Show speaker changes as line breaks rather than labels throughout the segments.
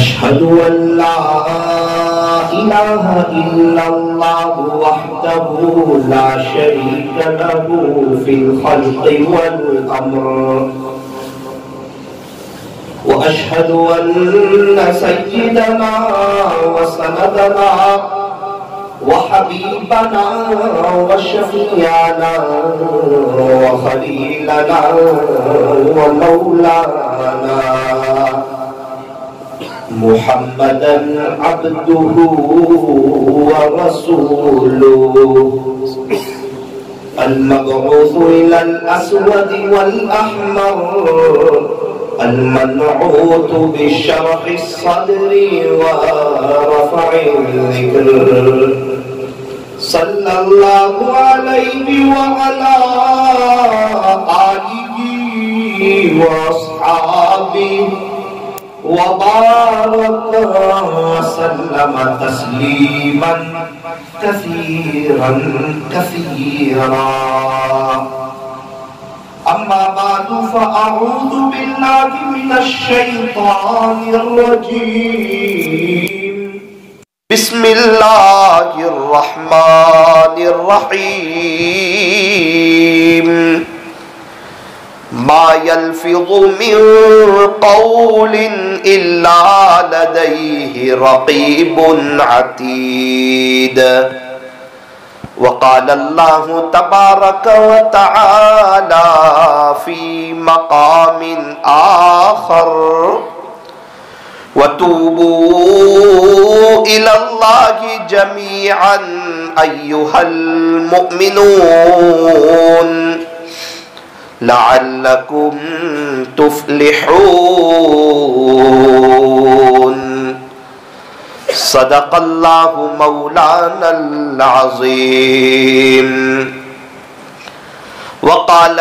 अशहदु अल्ला इलाहा इल्लल्लाह वहदहु ला शरीका लहू फिल खल्क़ि वल अम्र व अशहदु अन्न सय्यदना व सनदना व हबीबना व शफीअना व खलीलना व मौलाना मुहम्मदन अब्दुहु व रसूलुहु अल-मबऊस इलल अस्वद वल अहमर अल-मनऊत बिशरहि सदरी व रफ़इल ज़िक्र सल्लल्लाहु अलैहि व अला आलिहि व अस्हाबिहि वबारक वसल्लम तस्लीमन कसीरन कसीरा अम्मा बादु फ़अऊज़ु बिल्लाहि मिनश शैतानिर रजीम बिस्मिल्लाहिर रहमानिर रहीम मा यल्फ़िज़ु मिन क़ौलिन इल्ला लदैहि रक़ीबुन अतीद वक़ाल अल्लाहु तबारक व तआला फ़ी मक़ामिन आख़र वतूबू इलल्लाहि जमीअन अय्युहल मुअमिनून लअल्लकुम तुफ्लिहून सदक़ल्लाहु मौलानल अज़ीम वक़ाल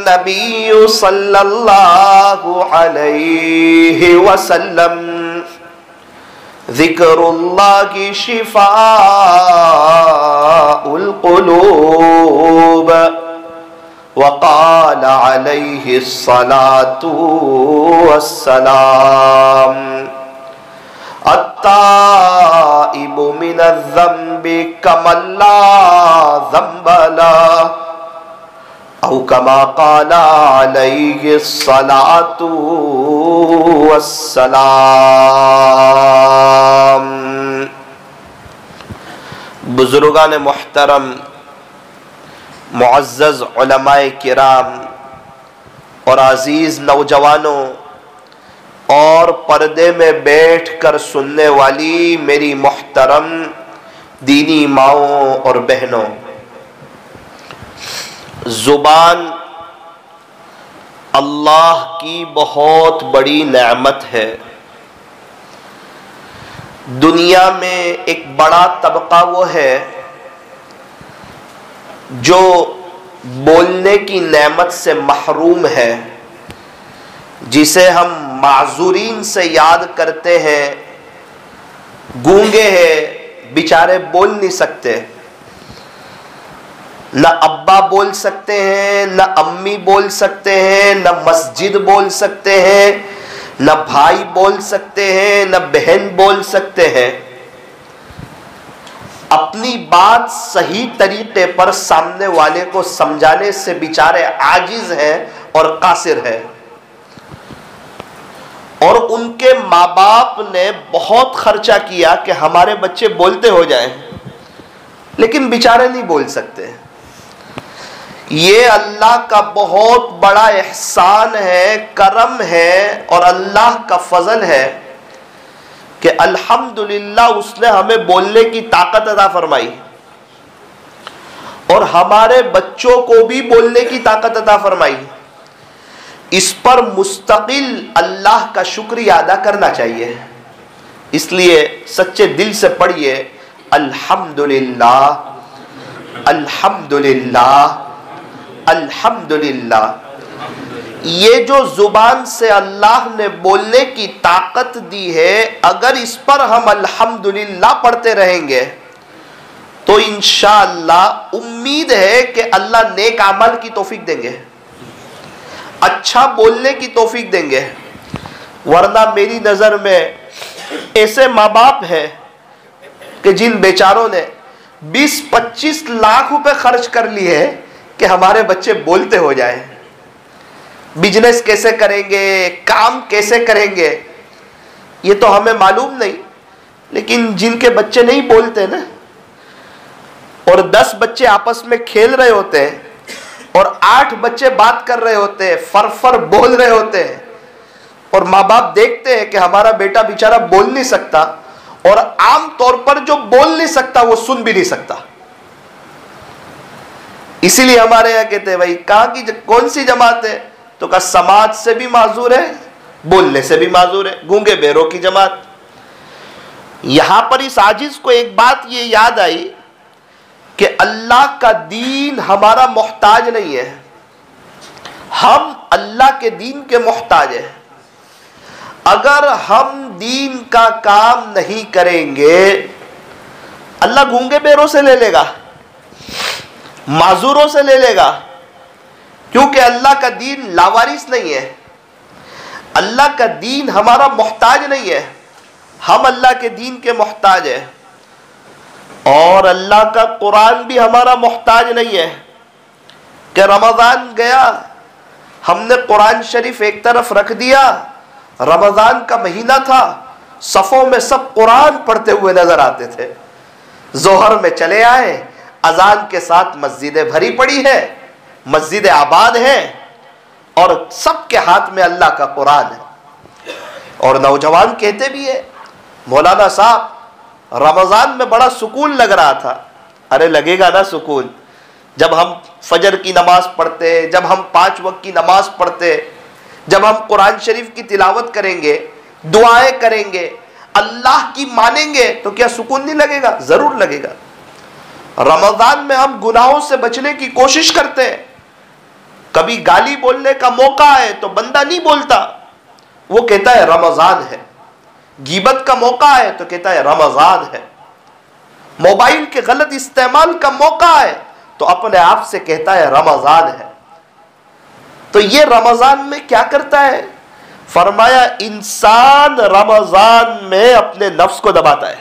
नबिय्यु सल्लल्लाहु अलैहि वसल्लम ज़िक्रुल्लाहि शिफ़ाउल क़ुलूब वक़ाल अलैहिस्सलातु वस्सलाम अत्ताइबु मिनज़्ज़ंबि कमन ला ज़ंब लहु औ कमा क़ाल अलैहिस्सलातु वस्सलाम। बुज़ुर्गान मुहतरम, मुअज़्ज़ज़ उलमाए किराम और अजीज़ नौजवानों और पर्दे में बैठ कर सुनने वाली मेरी मुहतरम दीनी माओं और बहनों, ज़ुबान अल्लाह की बहुत बड़ी नेमत है। दुनिया में एक बड़ा तबका वो है जो बोलने की नेमत से महरूम है, जिसे हम माज़ूरीन से याद करते हैं। गूंगे हैं, बेचारे बोल नहीं सकते, न अब्बा बोल सकते हैं, न अम्मी बोल सकते हैं, न मस्जिद बोल सकते हैं, न भाई बोल सकते हैं, न बहन बोल सकते हैं। अपनी बात सही तरीके पर सामने वाले को समझाने से बेचारे आजिज हैं और कासिर हैं। और उनके माँ बाप ने बहुत खर्चा किया कि हमारे बच्चे बोलते हो जाएं, लेकिन बेचारे नहीं बोल सकते। ये अल्लाह का बहुत बड़ा एहसान है, करम है और अल्लाह का फजल है कि अल्हम्दुलिल्लाह उसने हमें बोलने की ताकत अता फरमाई और हमारे बच्चों को भी बोलने की ताकत अता फरमाई। इस पर मुस्तकिल अल्लाह का शुक्रिया अदा करना चाहिए। इसलिए सच्चे दिल से पढ़िए अल्हम्दुलिल्लाह, अल्हम्दुलिल्लाह, अल्हम्दुलिल्लाह। ये जो जुबान से अल्लाह ने बोलने की ताकत दी है, अगर इस पर हम अल्हम्दुलिल्लाह पढ़ते रहेंगे तो इंशाअल्लाह उम्मीद है कि अल्लाह नेक अमल की तौफीक देंगे, अच्छा बोलने की तौफीक देंगे। वरना मेरी नज़र में ऐसे माँ बाप हैं कि जिन बेचारों ने 20-25 लाख रुपए खर्च कर लिए कि हमारे बच्चे बोलते हो जाएं, बिजनेस कैसे करेंगे, काम कैसे करेंगे, ये तो हमें मालूम नहीं, लेकिन जिनके बच्चे नहीं बोलते ना, और 10 बच्चे आपस में खेल रहे होते हैं और 8 बच्चे बात कर रहे होते हैं, फर बोल रहे होते हैं, और माँ बाप देखते हैं कि हमारा बेटा बेचारा बोल नहीं सकता, और आम तौर पर जो बोल नहीं सकता वो सुन भी नहीं सकता। इसीलिए हमारे यहाँ कहते हैं भाई कहाँ की कौन सी जमात है, तो कहा समाज से भी माजूर है, बोलने से भी माजूर है, गूंगे बेरों की जमात। यहां पर इस आजिज को एक बात ये याद आई कि अल्लाह का दीन हमारा मोहताज नहीं है, हम अल्लाह के दीन के मोहताज हैं। अगर हम दीन का काम नहीं करेंगे, अल्लाह गूंगे बेरों से ले लेगा, माजूरों से ले लेगा, क्योंकि अल्लाह का दीन लावारिस नहीं है। अल्लाह का दीन हमारा मोहताज नहीं है, हम अल्लाह के दीन के मोहताज है। और अल्लाह का कुरान भी हमारा मोहताज नहीं है कि रमज़ान गया, हमने कुरान शरीफ एक तरफ रख दिया, रमज़ान का महीना था, सफ़ों में सब कुरान पढ़ते हुए नजर आते थे, जोहर में चले आए, अजान के साथ मस्जिदें भरी पड़ी है, मस्जिदें आबाद हैं, और सबके हाथ में अल्लाह का कुरान है। और नौजवान कहते भी है, मौलाना साहब रमज़ान में बड़ा सुकून लग रहा था। अरे लगेगा ना सुकून, जब हम फजर की नमाज पढ़ते, जब हम 5 वक्त की नमाज पढ़ते, जब हम कुरान शरीफ की तिलावत करेंगे, दुआएं करेंगे, अल्लाह की मानेंगे, तो क्या सुकून नहीं लगेगा? जरूर लगेगा। रमज़ान में हम गुनाहों से बचने की कोशिश करते हैं, कभी गाली बोलने का मौका है तो बंदा नहीं बोलता, वो कहता है रमज़ान है। गीबत का मौका है तो कहता है रमज़ान है। मोबाइल के गलत इस्तेमाल का मौका है तो अपने आप से कहता है रमज़ान है। तो ये रमज़ान में क्या करता है? फरमाया इंसान रमज़ान में अपने नफ्स को दबाता है,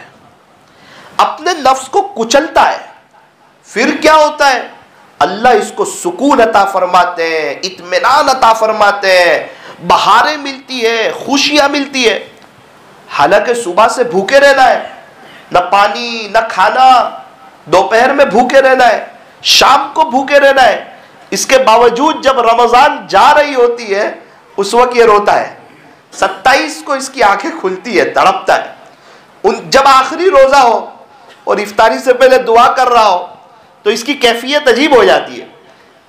अपने नफ्स को कुचलता है। फिर क्या होता है? अल्लाह इसको सुकून अता फरमाते हैं, इत्मीनान अता फरमाते हैं, बहारें मिलती है, खुशियां मिलती है। हालांकि सुबह से भूखे रहना है, न पानी न खाना, दोपहर में भूखे रहना है, शाम को भूखे रहना है, इसके बावजूद जब रमजान जा रही होती है उस वक्त ये रोता है। 27 को इसकी आंखें खुलती है, तड़पता है। जब आखिरी रोजा हो और इफ्तारी से पहले दुआ कर रहा हो तो इसकी कैफियत अजीब हो जाती है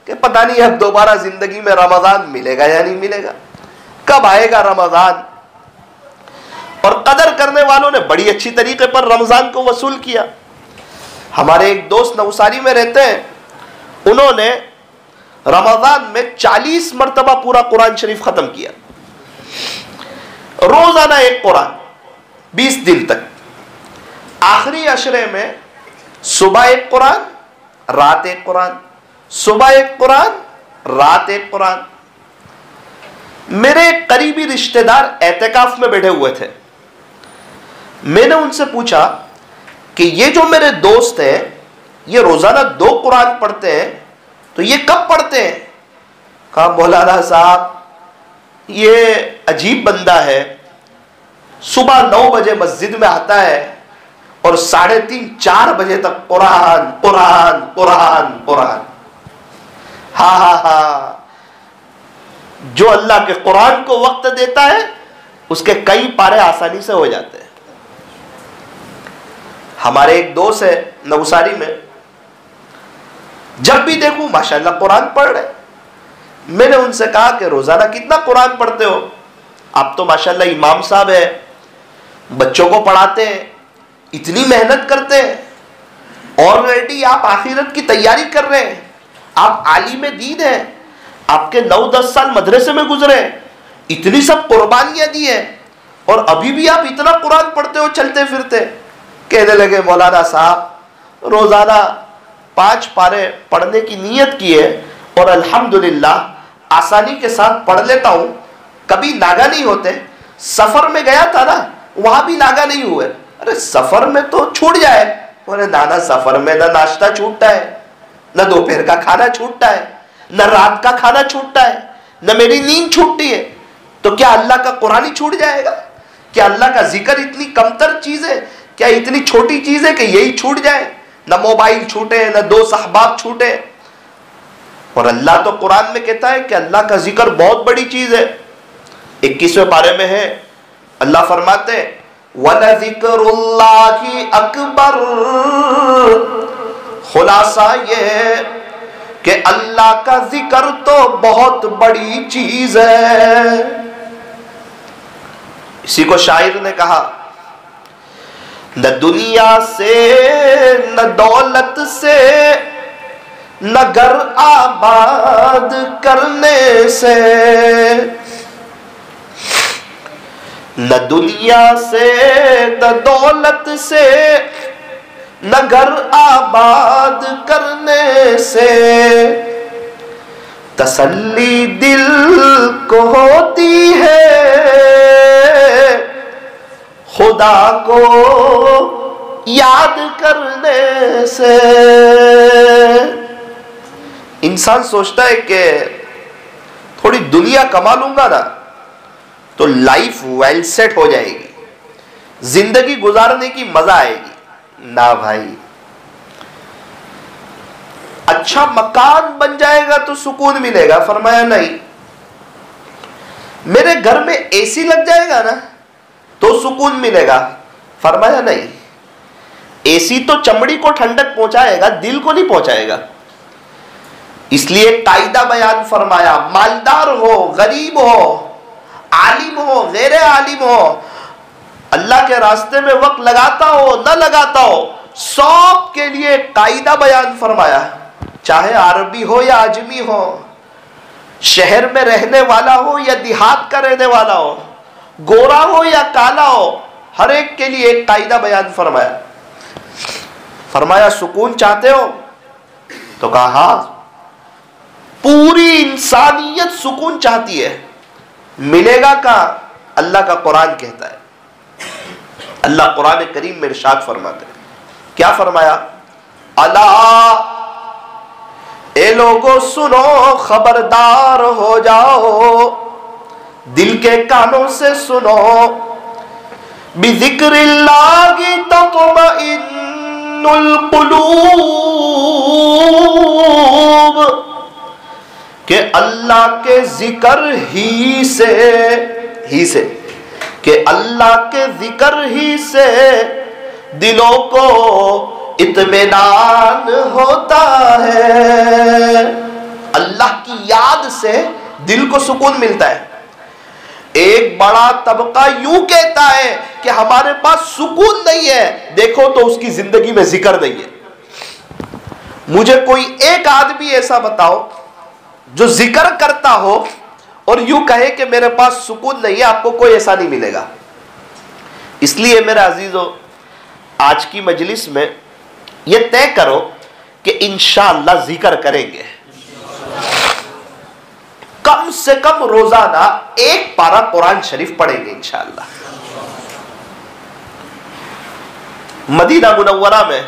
कि पता नहीं अब दोबारा जिंदगी में रमजान मिलेगा या नहीं मिलेगा, कब आएगा रमजान। और कदर करने वालों ने बड़ी अच्छी तरीके पर रमजान को वसूल किया। हमारे एक दोस्त नवसारी में रहते हैं, उन्होंने रमजान में 40 मरतबा पूरा कुरान शरीफ खत्म किया, रोजाना एक कुरान 20 दिन तक। आखिरी अशरे में सुबह एक कुरान, रात एक कुरान, सुबह एक कुरान, रात एक कुरान। मेरे करीबी रिश्तेदार एहतिकाफ में बैठे हुए थे। मैंने उनसे पूछा कि ये जो मेरे दोस्त हैं ये रोजाना 2 कुरान पढ़ते हैं, तो ये कब पढ़ते हैं? कहा मौलाना साहब ये अजीब बंदा है, सुबह 9 बजे मस्जिद में आता है और 3:30-4 बजे तक कुरान कुरान कुरान कुरान। हा, जो अल्लाह के कुरान को वक्त देता है उसके कई पारे आसानी से हो जाते हैं। हमारे एक दोस्त है नवसारी में, जब भी देखूं माशाल्लाह कुरान पढ़ रहे। मैंने उनसे कहा कि रोजाना कितना कुरान पढ़ते हो? आप तो माशाल्लाह इमाम साहब है, बच्चों को पढ़ाते हैं, इतनी मेहनत करते हैं, ऑलरेडी आप आखिरत की तैयारी कर रहे हैं, आप आलिम दीन हैं, आपके 9-10 साल मदरसे में गुजरे, इतनी सब कुर्बानियां दी है, और अभी भी आप इतना कुरान पढ़ते हो चलते फिरते। कहने लगे मौलाना साहब रोजाना 5 पारे पढ़ने की नीयत की है और अल्हम्दुलिल्लाह आसानी के साथ पढ़ लेता हूं, कभी नागा नहीं होते। सफर में गया था ना, वहां भी नागा नहीं हुए। अरे सफर में तो छूट जाए। बोले नाना सफर में ना नाश्ता छूटता है, न दोपहर का खाना छूटता है, न रात का खाना छूटता है, न मेरी नींद छूटती है, तो क्या अल्लाह का कुरान ही छूट जाएगा? क्या अल्लाह का जिक्र इतनी कमतर चीज है? क्या इतनी छोटी चीज है कि यही छूट जाए? न मोबाइल छूटे, न दोस्त अहबाब छूटे। और अल्लाह तो कुरान में कहता है कि अल्लाह का जिक्र बहुत बड़ी चीज है। 21वें पारे में है, अल्लाह फरमाते वलज़िक्रुल्लाहि अकबर। खुलासा ये है कि अल्लाह का जिक्र तो बहुत बड़ी चीज है। इसी को शायर ने कहा, न दुनिया से न दौलत से न घर आबाद करने से, न दुनिया से न दौलत से न घर आबाद करने से तसल्ली दिल को होती है, खुदा को याद करने से। इंसान सोचता है कि थोड़ी दुनिया कमा लूंगा ना तो लाइफ वेल सेट हो जाएगी, जिंदगी गुजारने की मजा आएगी। ना भाई, अच्छा मकान बन जाएगा तो सुकून मिलेगा? फरमाया नहीं। मेरे घर में एसी लग जाएगा ना तो सुकून मिलेगा? फरमाया नहीं। एसी तो चमड़ी को ठंडक पहुंचाएगा, दिल को नहीं पहुंचाएगा। इसलिए कायदा बयान फरमाया, मालदार हो, गरीब हो, आलिम हो, गैर आलिम हो, अल्लाह के रास्ते में वक्त लगाता हो न लगाता हो, सब के लिए कायदा बयान फरमाया। चाहे अरबी हो या अजमी हो, शहर में रहने वाला हो या देहात का रहने वाला हो, गोरा हो या काला हो, हर एक के लिए एक कायदा बयान फरमाया। फरमाया सुकून चाहते हो? तो कहा हाँ, पूरी इंसानियत सुकून चाहती है। मिलेगा कहां? अल्लाह का कुरान कहता है। अल्लाह कुरान करीम में इरशाद फरमाते हैं, क्या फरमाया? अला ए लोगों सुनो, खबरदार हो जाओ, दिल के कानों से सुनो, बिज़िक्रिल्लाहि तत्मइन्नुल कुलूब, कि अल्लाह के जिक्र ही से कि अल्लाह के जिक्र ही से दिलों को इत्मीनान होता है। अल्लाह की याद से दिल को सुकून मिलता है। एक बड़ा तबका यूं कहता है कि हमारे पास सुकून नहीं है, देखो तो उसकी जिंदगी में जिक्र नहीं है। मुझे कोई एक आदमी ऐसा बताओ जो जिक्र करता हो और यूं कहे कि मेरे पास सुकून नहीं है, आपको कोई ऐसा नहीं मिलेगा। इसलिए मेरे अजीजों, आज की मजलिस में यह तय करो कि इंशाअल्लाह जिक्र करेंगे। कम से कम रोजाना एक पारा कुरान शरीफ पढ़ेंगे इंशाअल्लाह। मदीना मुनव्वरा में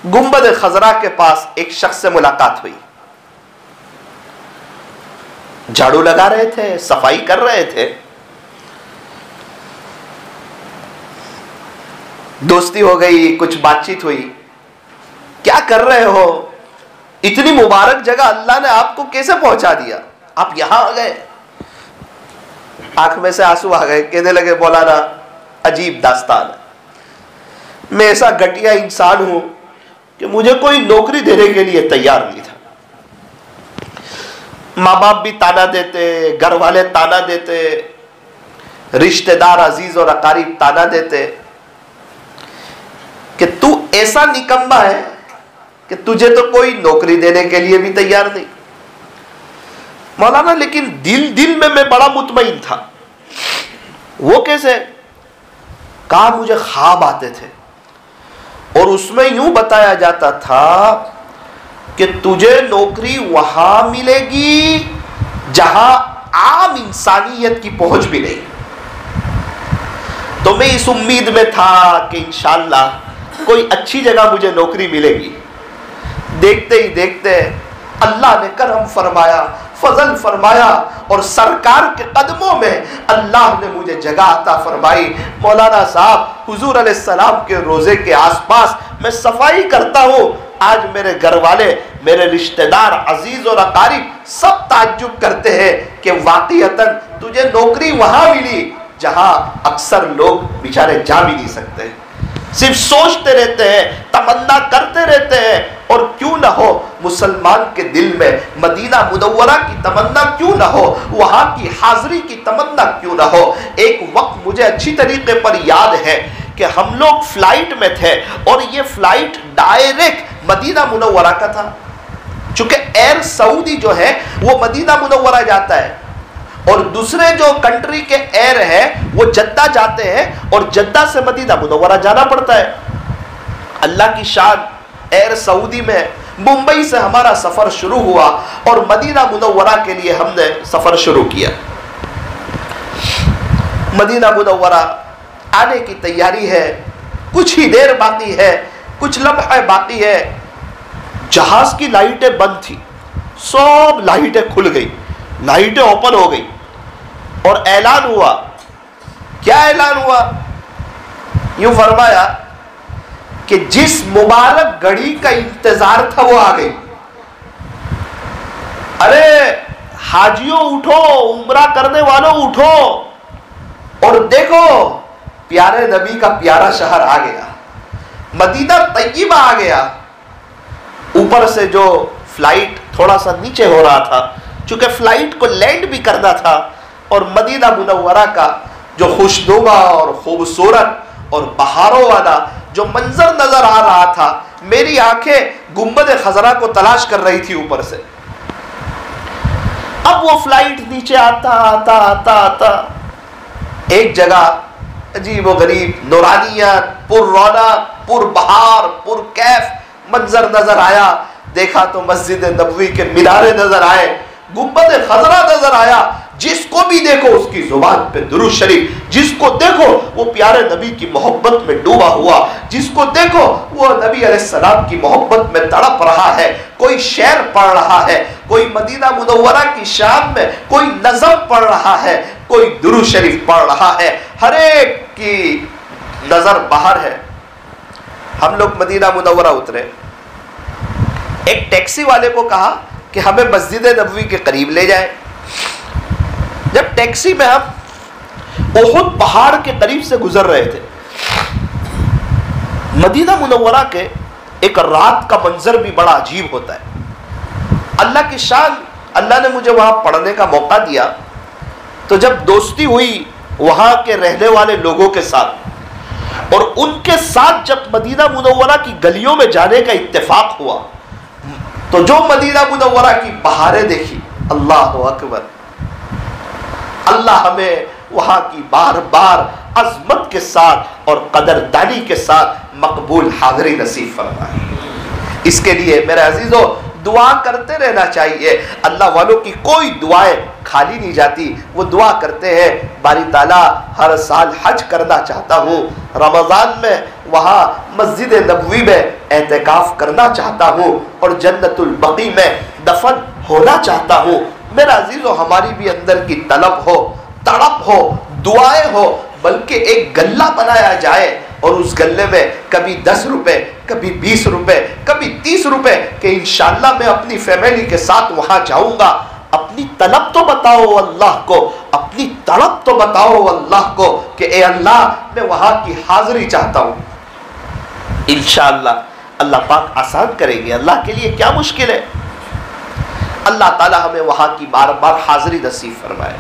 गुंबद खजरा के पास एक शख्स से मुलाकात हुई। झाड़ू लगा रहे थे, सफाई कर रहे थे, दोस्ती हो गई, कुछ बातचीत हुई। क्या कर रहे हो? इतनी मुबारक जगह अल्लाह ने आपको कैसे पहुंचा दिया? आप यहां आ गए। आंख में से आंसू आ गए, कहने लगे मौलाना अजीब दास्तान है। मैं ऐसा घटिया इंसान हूं कि मुझे कोई नौकरी देने के लिए तैयार नहीं था। माँ बाप भी ताना देते, घर वाले ताना देते, रिश्तेदार अजीज और अकारीब ताना देते कि तू ऐसा निकम्मा है कि तुझे तो कोई नौकरी देने के लिए भी तैयार नहीं। मौलाना लेकिन दिल में मैं बड़ा मुतमईन था। वो कैसे? कहा मुझे ख्वाब आते थे और उसमें यूं बताया जाता था कि तुझे नौकरी वहां मिलेगी जहां आम इंसानियत की पहुंच भी नहीं। इस उम्मीद में था कि इंशाअल्लाह कोई अच्छी जगह मुझे नौकरी मिलेगी। देखते ही देखते अल्लाह ने करम फरमाया, फजल फरमाया और सरकार के कदमों में अल्लाह ने मुझे जगह अता फरमाई। मौलाना साहब हुजूर अलैहिस्सलाम के रोजे के आसपास मैं सफाई करता हूँ। आज मेरे घर वाले, मेरे रिश्तेदार, अजीज और अकारीब सब ताज्जुब करते हैं कि वाकईतन तुझे नौकरी वहां मिली जहां अक्सर लोग बेचारे जा भी नहीं सकते, सिर्फ सोचते रहते हैं, तमन्ना करते रहते हैं। और क्यों ना हो मुसलमान के दिल में मदीना मुनव्वरा की तमन्ना क्यों ना हो, वहां की हाजिरी की तमन्ना क्यों ना हो। एक वक्त मुझे अच्छी तरीके पर याद है कि हम लोग फ्लाइट में थे और ये फ्लाइट डायरेक्ट मदीना मुनव्वरा का था। चूंकि एयर सऊदी जो है वो मदीना मुनव्वरा जाता है और दूसरे जो कंट्री के एयर है वो जद्दा जाते हैं और जद्दा से मदीना मुनव्वरा जाना पड़ता है। अल्लाह की शान, एयर सऊदी में मुंबई से हमारा सफर शुरू हुआ और मदीना मुनव्वरा के लिए हमने सफर शुरू किया। मदीना मुनव्वरा आने की तैयारी है, कुछ ही देर बाकी है, कुछ लम्हे बाकी है। जहाज की लाइटें बंद थी, सब लाइटें खुल गई, लाइटें ओपन हो गई और ऐलान हुआ। क्या ऐलान हुआ? यूं फरमाया कि जिस मुबारक घड़ी का इंतजार था वो आ गई। अरे हाजियों उठो, उम्रा करने वालों उठो और देखो प्यारे नबी का प्यारा शहर आ गया, मदीना तैयबा आ गया। ऊपर से जो फ्लाइट थोड़ा सा नीचे हो रहा था, चूंकि फ्लाइट को लैंड भी करना था और मदीना मुनव्वरा का जो खुशनुमा और खूबसूरत और बहारों वाला जो मंजर नजर आ रहा था, मेरी आंखें गुंबद खजरा को तलाश कर रही थी ऊपर से। अब वो फ्लाइट नीचे आता आता आता आता एक जगह अजीब गरीब नूरानियत, पुर रौनक, पुर बहार, पुर कैफ मंजर नजर आया। देखा तो मस्जिद नबवी के मीनारे नजर आए, गुंबद खजरा नजर आया। जिसको भी देखो उसकी जुबान पे दुरूद शरीफ, जिसको देखो वो प्यारे नबी की मोहब्बत में डूबा हुआ, जिसको देखो वो नबी अलैहिस्सलाम की मोहब्बत में तड़प रहा है। कोई शेर पढ़ रहा है, कोई मदीना मुनव्वरा की शान में कोई नज़म पढ़ रहा है, कोई दुरूद शरीफ पढ़ रहा है। हर एक की नजर बाहर है। हम लोग मदीना मुनव्वरा उतरे। एक टैक्सी वाले को कहा कि हमें मस्जिद नबवी के करीब ले जाए। जब टैक्सी में हम उहुद पहाड़ के करीब से गुजर रहे थे, मदीना मुनव्वरा के एक रात का मंजर भी बड़ा अजीब होता है। अल्लाह की शान, अल्लाह ने मुझे वहां पढ़ने का मौका दिया। तो जब दोस्ती हुई वहां के रहने वाले लोगों के साथ और उनके साथ जब मदीना मुनव्वरा की गलियों में जाने का इत्तेफाक हुआ, तो जो मदीना मुनव्वरा की बहारें देखी, अल्लाह अकबर। अल्लाह हमें वहां की बार बार अजमत के साथ और कदरदानी के साथ मकबूल हाज़िरी नसीब फरमाए। इसके लिए मेरे अजीजों दुआ करते रहना चाहिए। अल्लाह वालों की कोई दुआएं खाली नहीं जाती, वो दुआ करते हैं बारी ताला हर साल हज करना चाहता हूँ, रमज़ान में वहाँ मस्जिद नबवी में एहतिकाफ करना चाहता हूँ और जन्नतुल बकी में दफन होना चाहता हूँ। मेरा अजीजों हमारी भी अंदर की तलब हो, तड़प हो, दुआएं हो, बल्कि एक गल्ला बनाया जाए और उस गल्ले में कभी 10 रुपए, कभी 20 रुपए, कभी 30 रुपए कि इंशाअल्लाह मैं अपनी फैमिली के साथ वहां जाऊंगा। अपनी तलब तो बताओ अल्लाह को, अपनी तड़प तो बताओ अल्लाह को कि ए अल्लाह मैं वहां की हाजिरी चाहता हूं। इंशाअल्लाह अल्लाह पाक आसान करेंगे। अल्लाह के लिए क्या मुश्किल है। अल्लाह ताला हमें वहां की बार बार हाजिरी नसीब फरमाए।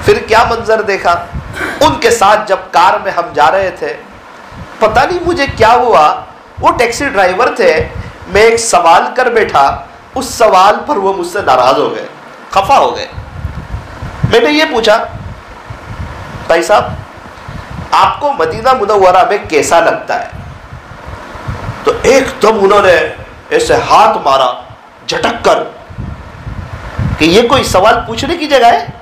फिर क्या मंजर देखा उनके साथ जब कार में हम जा रहे थे। पता नहीं मुझे क्या हुआ, वो टैक्सी ड्राइवर थे, मैं एक सवाल कर बैठा, उस सवाल पर वो मुझसे नाराज हो गए, खफा हो गए। मैंने ये पूछा, भाई साहब आपको मदीना मुनव्वरा में कैसा लगता है? तो एकदम उन्होंने ऐसे हाथ मारा झटक कर कि ये कोई सवाल पूछने की जगह है?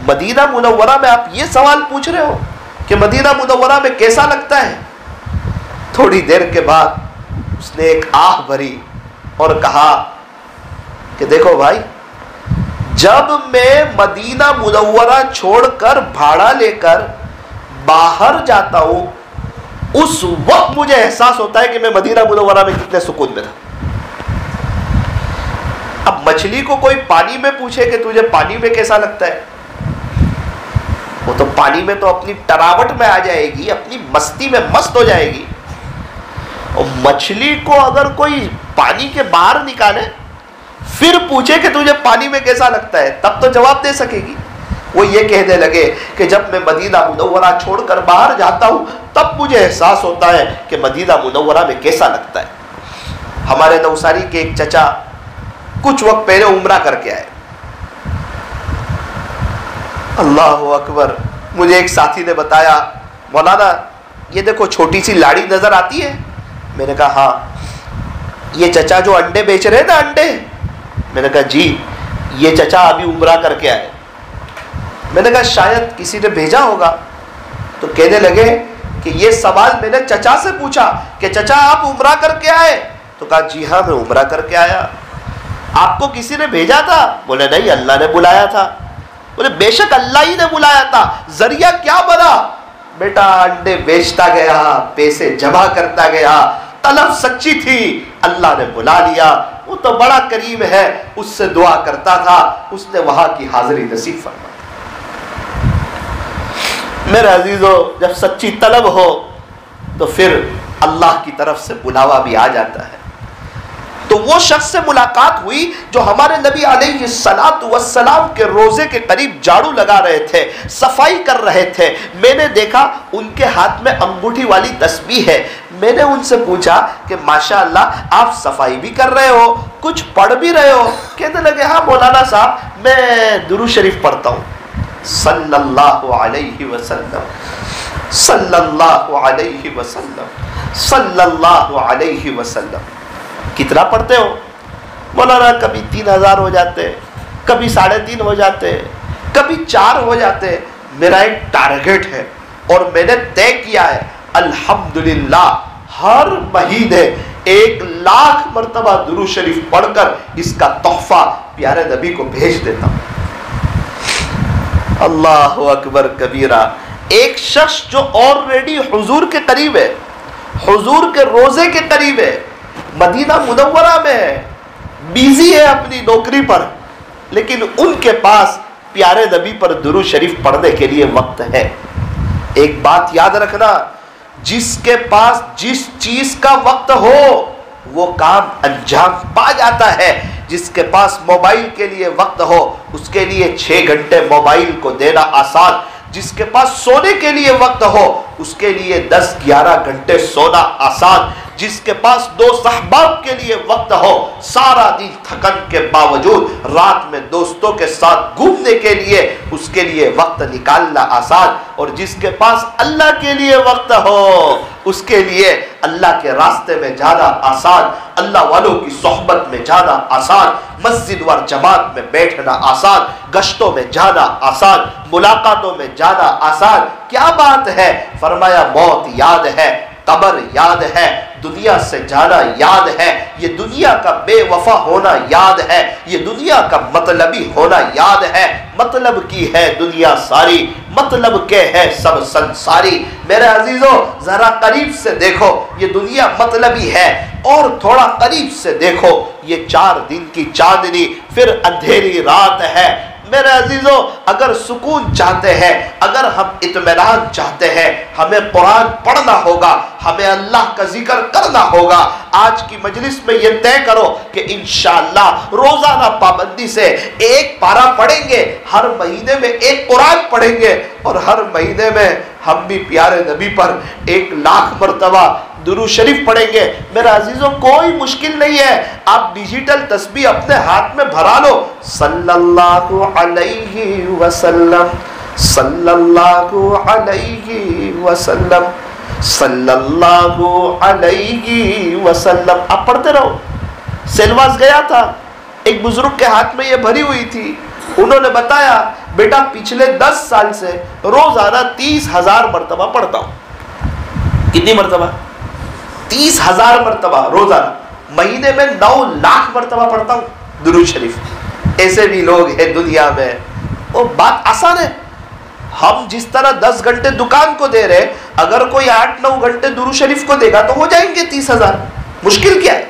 मदीना मुनव्वरा में आप ये सवाल पूछ रहे हो? कि मदीना मुनव्वरा में कैसा लगता है। थोड़ी देर के बाद उसने एक आह भरी और कहा कि देखो भाई, जब मैं मदीना मुनव्वरा छोड़कर भाड़ा लेकर बाहर जाता हूं, उस वक्त मुझे एहसास होता है कि मैं मदीना मुनव्वरा में कितने सुकून में था। अब मछली को कोई पानी में पूछे कि तुझे पानी में कैसा लगता है, वो तो पानी में तो अपनी टरावट में आ जाएगी, अपनी मस्ती में मस्त हो जाएगी। और मछली को अगर कोई पानी के बाहर निकाले फिर पूछे कि तुझे पानी में कैसा लगता है, तब तो जवाब दे सकेगी। वो ये कहने लगे कि जब मैं मदीना मुनव्वरा छोड़कर बाहर जाता हूं, तब मुझे एहसास होता है कि मदीना मुनव्वरा में कैसा लगता है। हमारे नवसारी के एक चचा कुछ वक्त पहले उम्रा करके आए। अल्लाह अकबर। मुझे एक साथी ने बताया, मौलाना ये देखो छोटी सी लाड़ी नजर आती है। मैंने कहा हाँ। ये चचा जो अंडे बेच रहे हैं ना, अंडे। मैंने कहा जी, ये चचा अभी उम्रा करके आए। मैंने कहा शायद किसी ने भेजा होगा। तो कहने लगे कि ये सवाल मैंने चचा से पूछा कि चचा आप उम्रा करके आए? तो कहा जी हाँ, मैं उम्रा करके आया। आपको किसी ने भेजा था? बोले नहीं, अल्लाह ने बुलाया था। बोले बेशक अल्लाह ही ने बुलाया था, जरिया क्या बना? बेटा अंडे बेचता गया, पैसे जमा करता गया, तलब सच्ची थी, अल्लाह ने बुला लिया। वो तो बड़ा करीम है, उससे दुआ करता था, उसने वहां की हाजिरी नसीब फरमाई। मेरे अजीजों, जब सच्ची तलब हो तो फिर अल्लाह की तरफ से बुलावा भी आ जाता है। तो वो शख्स से मुलाकात हुई जो हमारे नबी अलैहिस्सलातु वस्सलाम के रोजे के करीब झाड़ू लगा रहे थे, सफाई कर रहे थे। मैंने देखा उनके हाथ में अंगूठी वाली तस्बीह है। मैंने उनसे पूछा कि माशाअल्लाह आप सफाई भी कर रहे हो, कुछ पढ़ भी रहे हो? कहने लगे हाँ मौलाना साहब, मैं दुरूद शरीफ पढ़ता हूँ। सल्लल्लाहु अलैहि वसल्लम, सल्लल्लाहु अलैहि वसल्लम, सल्लल्लाहु अलैहि वसल्लम। कितना पढ़ते हो? मौलाना कभी 3000 हो जाते, कभी 3.5 हो जाते, कभी 4 हो जाते। मेरा एक टारगेट है और मैंने तय किया है, अल्हम्दुलिल्लाह हर महीने 1,00,000 मरतबा दुरूद शरीफ पढ़कर इसका तोहफा प्यारे नबी को भेज देता हूं। अल्लाह अकबर कबीरा। एक शख्स जो ऑलरेडी हुजूर के करीब है, हुजूर के रोजे के करीब है, मदीना मुनव्वरा में है, बिजी है अपनी नौकरी पर, लेकिन उनके पास प्यारे नबी पर दुरूद शरीफ पढ़ने के लिए वक्त है। एक बात याद रखना, जिसके पास जिस चीज का वक्त हो वो काम अंजाम पा जाता है। जिसके पास मोबाइल के लिए वक्त हो उसके लिए 6 घंटे मोबाइल को देना आसान। जिसके पास सोने के लिए वक्त हो उसके लिए 10-11 घंटे सोना आसान। जिसके पास 2 सहबाब के लिए वक्त हो, सारा दिन थकन के बावजूद रात में दोस्तों के साथ घूमने के लिए, उसके लिए वक्त निकालना आसान। और जिसके पास अल्लाह के लिए वक्त हो उसके लिए अल्लाह के रास्ते में जाना आसान, अल्लाह वालों की सोहबत में जाना आसान, मस्जिद व जमात में बैठना आसान, गश्तों में जाना आसान, मुलाकातों में जाना आसान। क्या बात है? फरमाया मौत याद है, कब्र याद है, दुनिया से जाना याद है, ये दुनिया का बेवफा होना याद है, ये दुनिया का मतलबी होना याद है। मतलब की है दुनिया सारी, मतलब के है सब संसारी। मेरे अजीजों जरा करीब से देखो, ये दुनिया मतलबी है, और थोड़ा करीब से देखो, ये 4 दिन की चांदनी फिर अंधेरी रात है। मेरे अजीजों अगर सुकून चाहते हैं, अगर हम इत्मीनान चाहते हैं, हमें कुरान पढ़ना होगा, हमें अल्लाह का जिक्र करना होगा। आज की मजलिस में ये तय करो कि इंशाअल्लाह रोजाना पाबंदी से 1 पारा पढ़ेंगे, हर महीने में 1 कुरान पढ़ेंगे, और हर महीने में हम भी प्यारे नबी पर 1,00,000 मरतबा दुरूद शरीफ पढ़ेंगे। मेरे अजीजों कोई मुश्किल नहीं है, आप डिजिटल तस्बीह अपने हाथ में भरा लो, सल्लल्लाहु अलैहि वसल्लम, सल्लल्लाहु अलैहि वसल्लम, सल्लल्लाहु अलैहि वसल्लम। आप पढ़ते रहो। सेलवास गया था, एक बुजुर्ग के हाथ में ये भरी हुई थी। उन्होंने बताया बेटा पिछले 10 साल से रोजाना 30,000 मरतबा पढ़ता हूं। कितनी मरतबा? 30,000 मरतबा रोजाना। महीने में 9 लाख मरतबा पढ़ता हूं दुरूद शरीफ। ऐसे भी लोग हैं दुनिया में। वो बात आसान है। हम जिस तरह 10 घंटे दुकान को दे रहे, अगर कोई 8-9 घंटे दुरूद शरीफ को देगा तो हो जाएंगे 30,000। मुश्किल क्या है?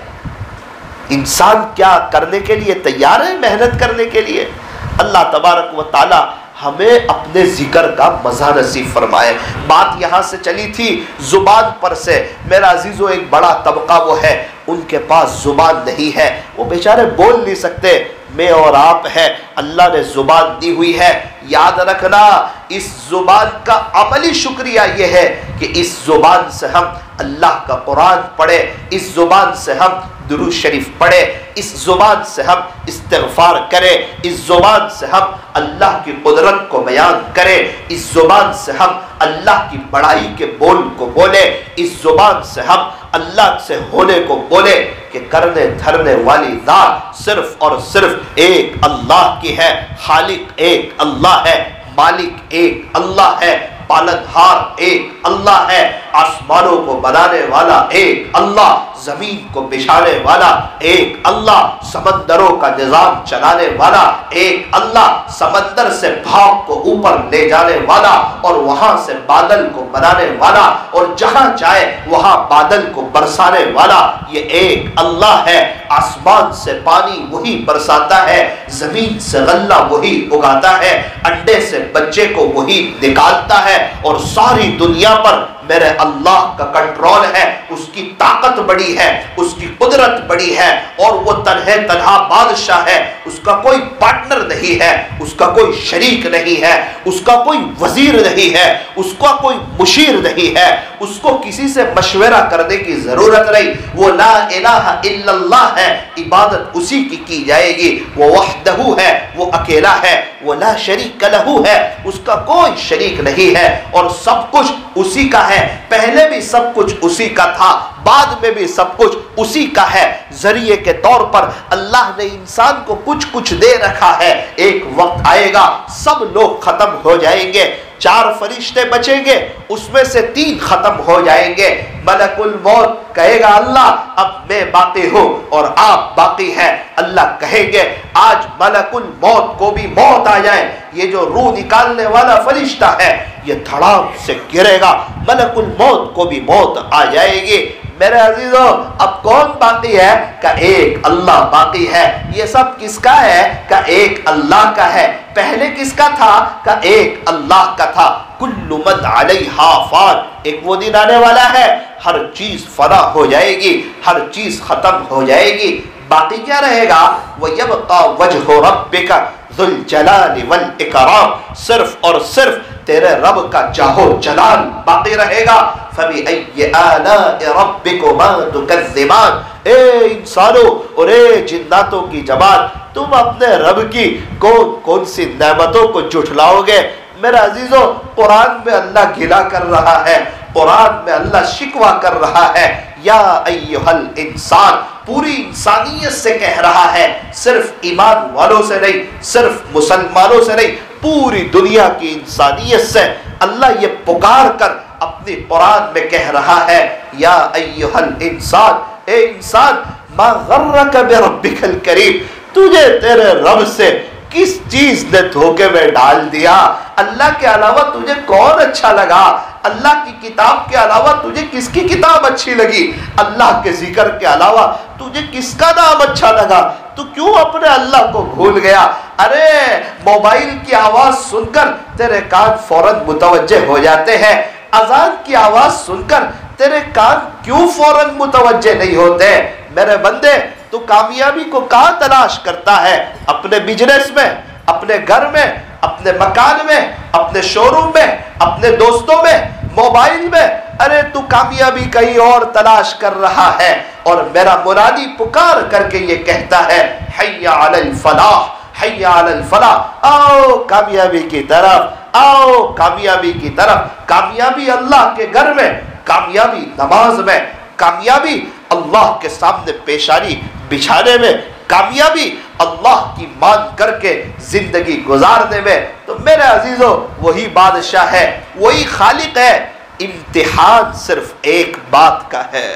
इंसान क्या करने के लिए तैयार है? मेहनत करने के लिए। अल्लाह तबारक व ताला हमें अपने जिक्र का मजा नसीब फरमाए। बात यहाँ से चली थी जुबान पर से। मेरा अजीजों, एक बड़ा तबका वो है, उनके पास जुबान नहीं है, वो बेचारे बोल नहीं सकते। मैं और आप है, अल्लाह ने जुबान दी हुई है। याद रखना, इस जुबान का अमली शुक्रिया ये है कि इस जुबान से हम अल्लाह का कुरान पढ़े, इस जुबान से हम दुरूद शरीफ पढ़े, इस जुबान से हम इस्तिग़फ़ार करें, इस जुबान से हम अल्लाह की कुदरत को बयान करें, इस जुबान से हम अल्लाह की बड़ाई के बोल को बोले, इस जुबान से हम अल्लाह से होने को बोले कि करने धरने वाली ज़ात सिर्फ और सिर्फ एक अल्लाह की है। खालिक एक अल्लाह है, मालिक एक अल्लाह है, पालनहार एक अल्लाह है, आसमानों को बनाने वाला एक अल्लाह, जमीन को बिछाने वाला एक अल्लाह, समंदरों का निजाम चलाने वाला एक अल्लाह, समंदर से भाप को ऊपर ले जाने वाला और वहां से बादल को बनाने वाला और जहां चाहे वहां बादल को बरसाने वाला, ये एक अल्लाह है। आसमान से पानी वही बरसाता है, जमीन से गल्ला वही उगाता है, अंडे से बच्चे को वही निकालता है और सारी दुनिया पर मेरे अल्लाह का कंट्रोल है। उसकी ताकत बड़ी है, उसकी कुदरत बड़ी है और वो तन्हा बादशाह है। उसका कोई पार्टनर नहीं है, उसका कोई शरीक नहीं है, उसका कोई वजीर नहीं है, उसका कोई मुशीर नहीं है, उसको किसी से मशवरा करने की जरूरत नहीं। वो ला इलाहा इल्लल्लाह है, इबादत उसी की जाएगी। वो वहदहू है, वो अकेला है, वो ला शरीक लहू है, उसका कोई शरीक नहीं है और सब कुछ उसी का है। पहले भी सब कुछ उसी का था, बाद में भी सब कुछ उसी का है। जरिए के तौर पर अल्लाह ने इंसान को कुछ कुछ दे रखा है। एक वक्त आएगा सब लोग खत्म हो जाएंगे, 4 फरिश्ते बचेंगे, उसमें से 3 खत्म हो जाएंगे। मलकुल मौत कहेगा अल्लाह अब मैं बाकी हूं और आप बाकी हैं। अल्लाह कहेंगे आज मलकुल मौत को भी मौत आ जाए, ये जो रूह निकालने वाला फरिश्ता है ये धड़ाम से गिरेगा, मलकुल मौत को भी मौत आ जाएगी। मेरे अजीजों, अब कौन बाकी है? का एक अल्लाह बाकी है। ये सब किसका है? का एक अल्लाह का है। पहले किसका था? का एक अल्लाह का था। कुल्लु मन अलैहा फान, एक वो दिन आने वाला है हर चीज फना हो जाएगी, हर चीज खत्म हो जाएगी। बाकी क्या रहेगा? वयबका वजहु रब्बिका ज़ुल जलाली वल इकराम, सिर्फ और सिर्फ तेरे रब का जाहो जलाल बाकी रहेगा। फबिअय्यि आलाइ रब्बिकुमा तुकज़्ज़िबान, ए इंसानों और ए जिन्नातों की जमात, तुम अपने रब की कौन कौन सी नेमतों को झुठलाओगे? मेरे अजीजों, कुरान में अल्लाह गिला कर रहा है, कुरान में अल्लाह शिकवा कर रहा है। या अय्युहल इंसान, पूरी इंसानियत से कह रहा है, सिर्फ ईमान वालों से नहीं, सिर्फ मुसलमानों से नहीं, पूरी दुनिया की इंसानियत से अल्लाह ये पुकार कर अपनी कुरान में कह रहा है, या अय्युहल इंसान, ए इंसान, मा गर्रक बिरब्बिकल करीम, तुझे तेरे रब से किस चीज ने धोखे में डाल दिया? अल्लाह के अलावा तुझे कौन अच्छा लगा? अल्लाह की किताब के अलावा तुझे किसकी किताब अच्छी लगी? अल्लाह के जिक्र के अलावा तुझे किसका नाम अच्छा लगा? तू क्यों अपने अल्लाह को भूल गया? अरे मोबाइल की आवाज सुनकर तेरे कान फौरन मुतवज्जे हो जाते हैं, अजान की आवाज सुनकर तेरे कान क्यों फौरन मुतवज्जे नहीं होते? मेरे बंदे, तू कामयाबी को कहां तलाश करता है? अपने बिजनेस में, अपने घर में, अपने मकान में, अपने शोरूम में, अपने दोस्तों में, मोबाइल में? अरे तू कामयाबी कहीं और तलाश कर रहा है। और मेरा मुनादी पुकार करके ये कहता है, हय्या अलल फलाह, हय्या अलल फलाह, आओ कामयाबी की तरफ, आओ कामयाबी की तरफ। कामयाबी अल्लाह के घर में, कामयाबी नमाज में, कामयाबी अल्लाह के सामने पेशानी बिछाने में, कामयाबी अल्लाह की मान करके जिंदगी गुजारने में, तो मेरे अजीजों वही बादशाह है, वही खालिक है। इम्तिहान सिर्फ एक बात का है,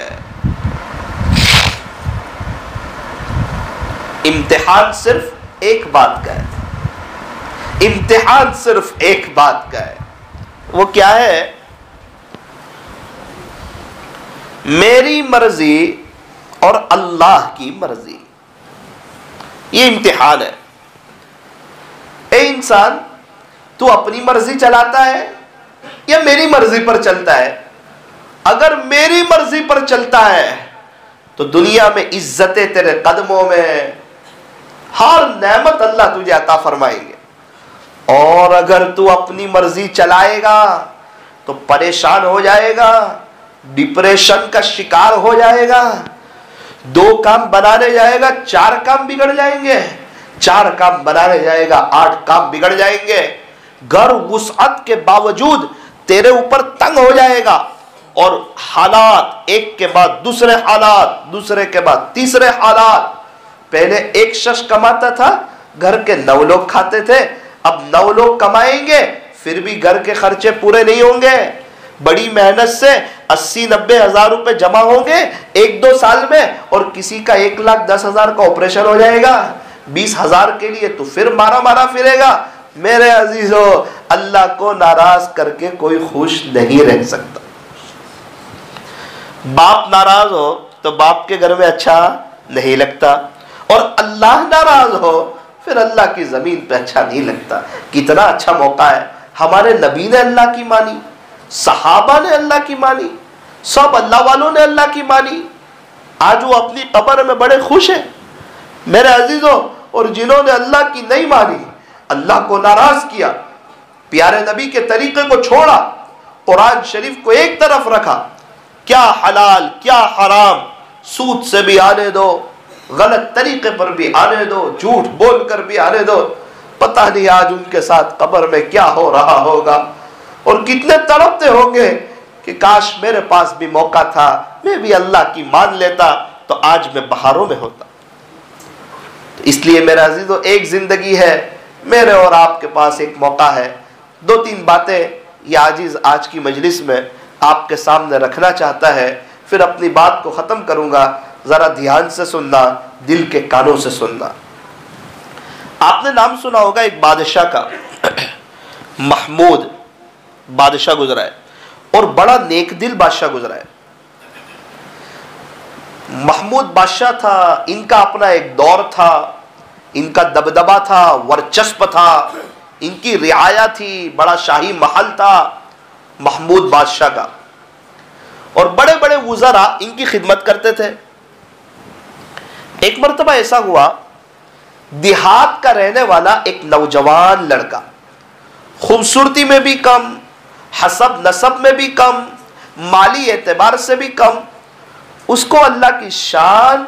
इम्तिहान सिर्फ एक बात का है, इम्तिहान सिर्फ एक बात का है। वो क्या है? मेरी मर्जी और अल्लाह की मर्जी, ये इम्तिहान है। ए इंसान, तू अपनी मर्जी चलाता है या मेरी मर्जी पर चलता है? अगर मेरी मर्जी पर चलता है तो दुनिया में इज्जतें तेरे कदमों में, हर नेमत अल्लाह तुझे अता फरमाएंगे। और अगर तू अपनी मर्जी चलाएगा तो परेशान हो जाएगा, डिप्रेशन का शिकार हो जाएगा। 2 काम बनाने जाएगा 4 काम बिगड़ जाएंगे, 4 काम बनाने जाएगा 8 काम बिगड़ जाएंगे। घर वुसअत के बावजूद तेरे ऊपर तंग हो जाएगा और हालात एक के बाद दूसरे हालात, दूसरे के बाद तीसरे हालात। पहले एक शख्स कमाता था, घर के 9 लोग खाते थे, अब 9 लोग कमाएंगे फिर भी घर के खर्चे पूरे नहीं होंगे। बड़ी मेहनत से 80-90 हजार रुपए जमा होंगे 1-2 साल में, और किसी का 1,10,000 का ऑपरेशन हो जाएगा। 20,000 के लिए तो फिर मारा मारा फिरेगा। मेरे अजीजों, अल्लाह को नाराज करके कोई खुश नहीं रह सकता। बाप नाराज हो तो बाप के घर में अच्छा नहीं लगता, और अल्लाह नाराज हो फिर अल्लाह की जमीन पे अच्छा नहीं लगता। कितना अच्छा मौका है, हमारे नबी ने अल्लाह की मानी, सहाबा ने अल्लाह की मानी, सब अल्लाह वालों ने अल्लाह की मानी। आज वो अपनी कब्र में बड़े खुश हैं मेरे अजीजों। और जिन्होंने अल्लाह की नहीं मानी, अल्लाह को नाराज किया, प्यारे नबी के तरीके को छोड़ा, कुरान शरीफ को एक तरफ रखा, क्या हलाल क्या हराम, सूद से भी आने दो, गलत तरीके पर भी आने दो, झूठ बोलकर भी आने दो, पता नहीं आज उनके साथ कब्र में क्या हो रहा होगा। और कितने तड़पते होंगे कि काश मेरे पास भी मौका था, मैं भी अल्लाह की मान लेता तो आज मैं बहारों में होता। तो इसलिए मेरे अजीजों, एक जिंदगी है, मेरे और आपके पास एक मौका है। 2-3 बातें ये आजीज आज की मजलिस में आपके सामने रखना चाहता है, फिर अपनी बात को खत्म करूंगा। जरा ध्यान से सुनना, दिल के कानों से सुनना। आपने नाम सुना होगा एक बादशाह का, महमूद बादशाह गुजरा है, और बड़ा नेक दिल बादशाह गुजरा है। महमूद बादशाह था, इनका अपना एक दौर था, इनका दबदबा था, वर्चस्व था, इनकी रियाया थी, बड़ा शाही महल था महमूद बादशाह का, और बड़े बड़े वुज़रा इनकी खिदमत करते थे। एक मर्तबा ऐसा हुआ, देहात का रहने वाला एक नौजवान लड़का, खूबसूरती में भी कम, हसब नसब में भी कम, माली एतबार से भी कम, उसको अल्लाह की शान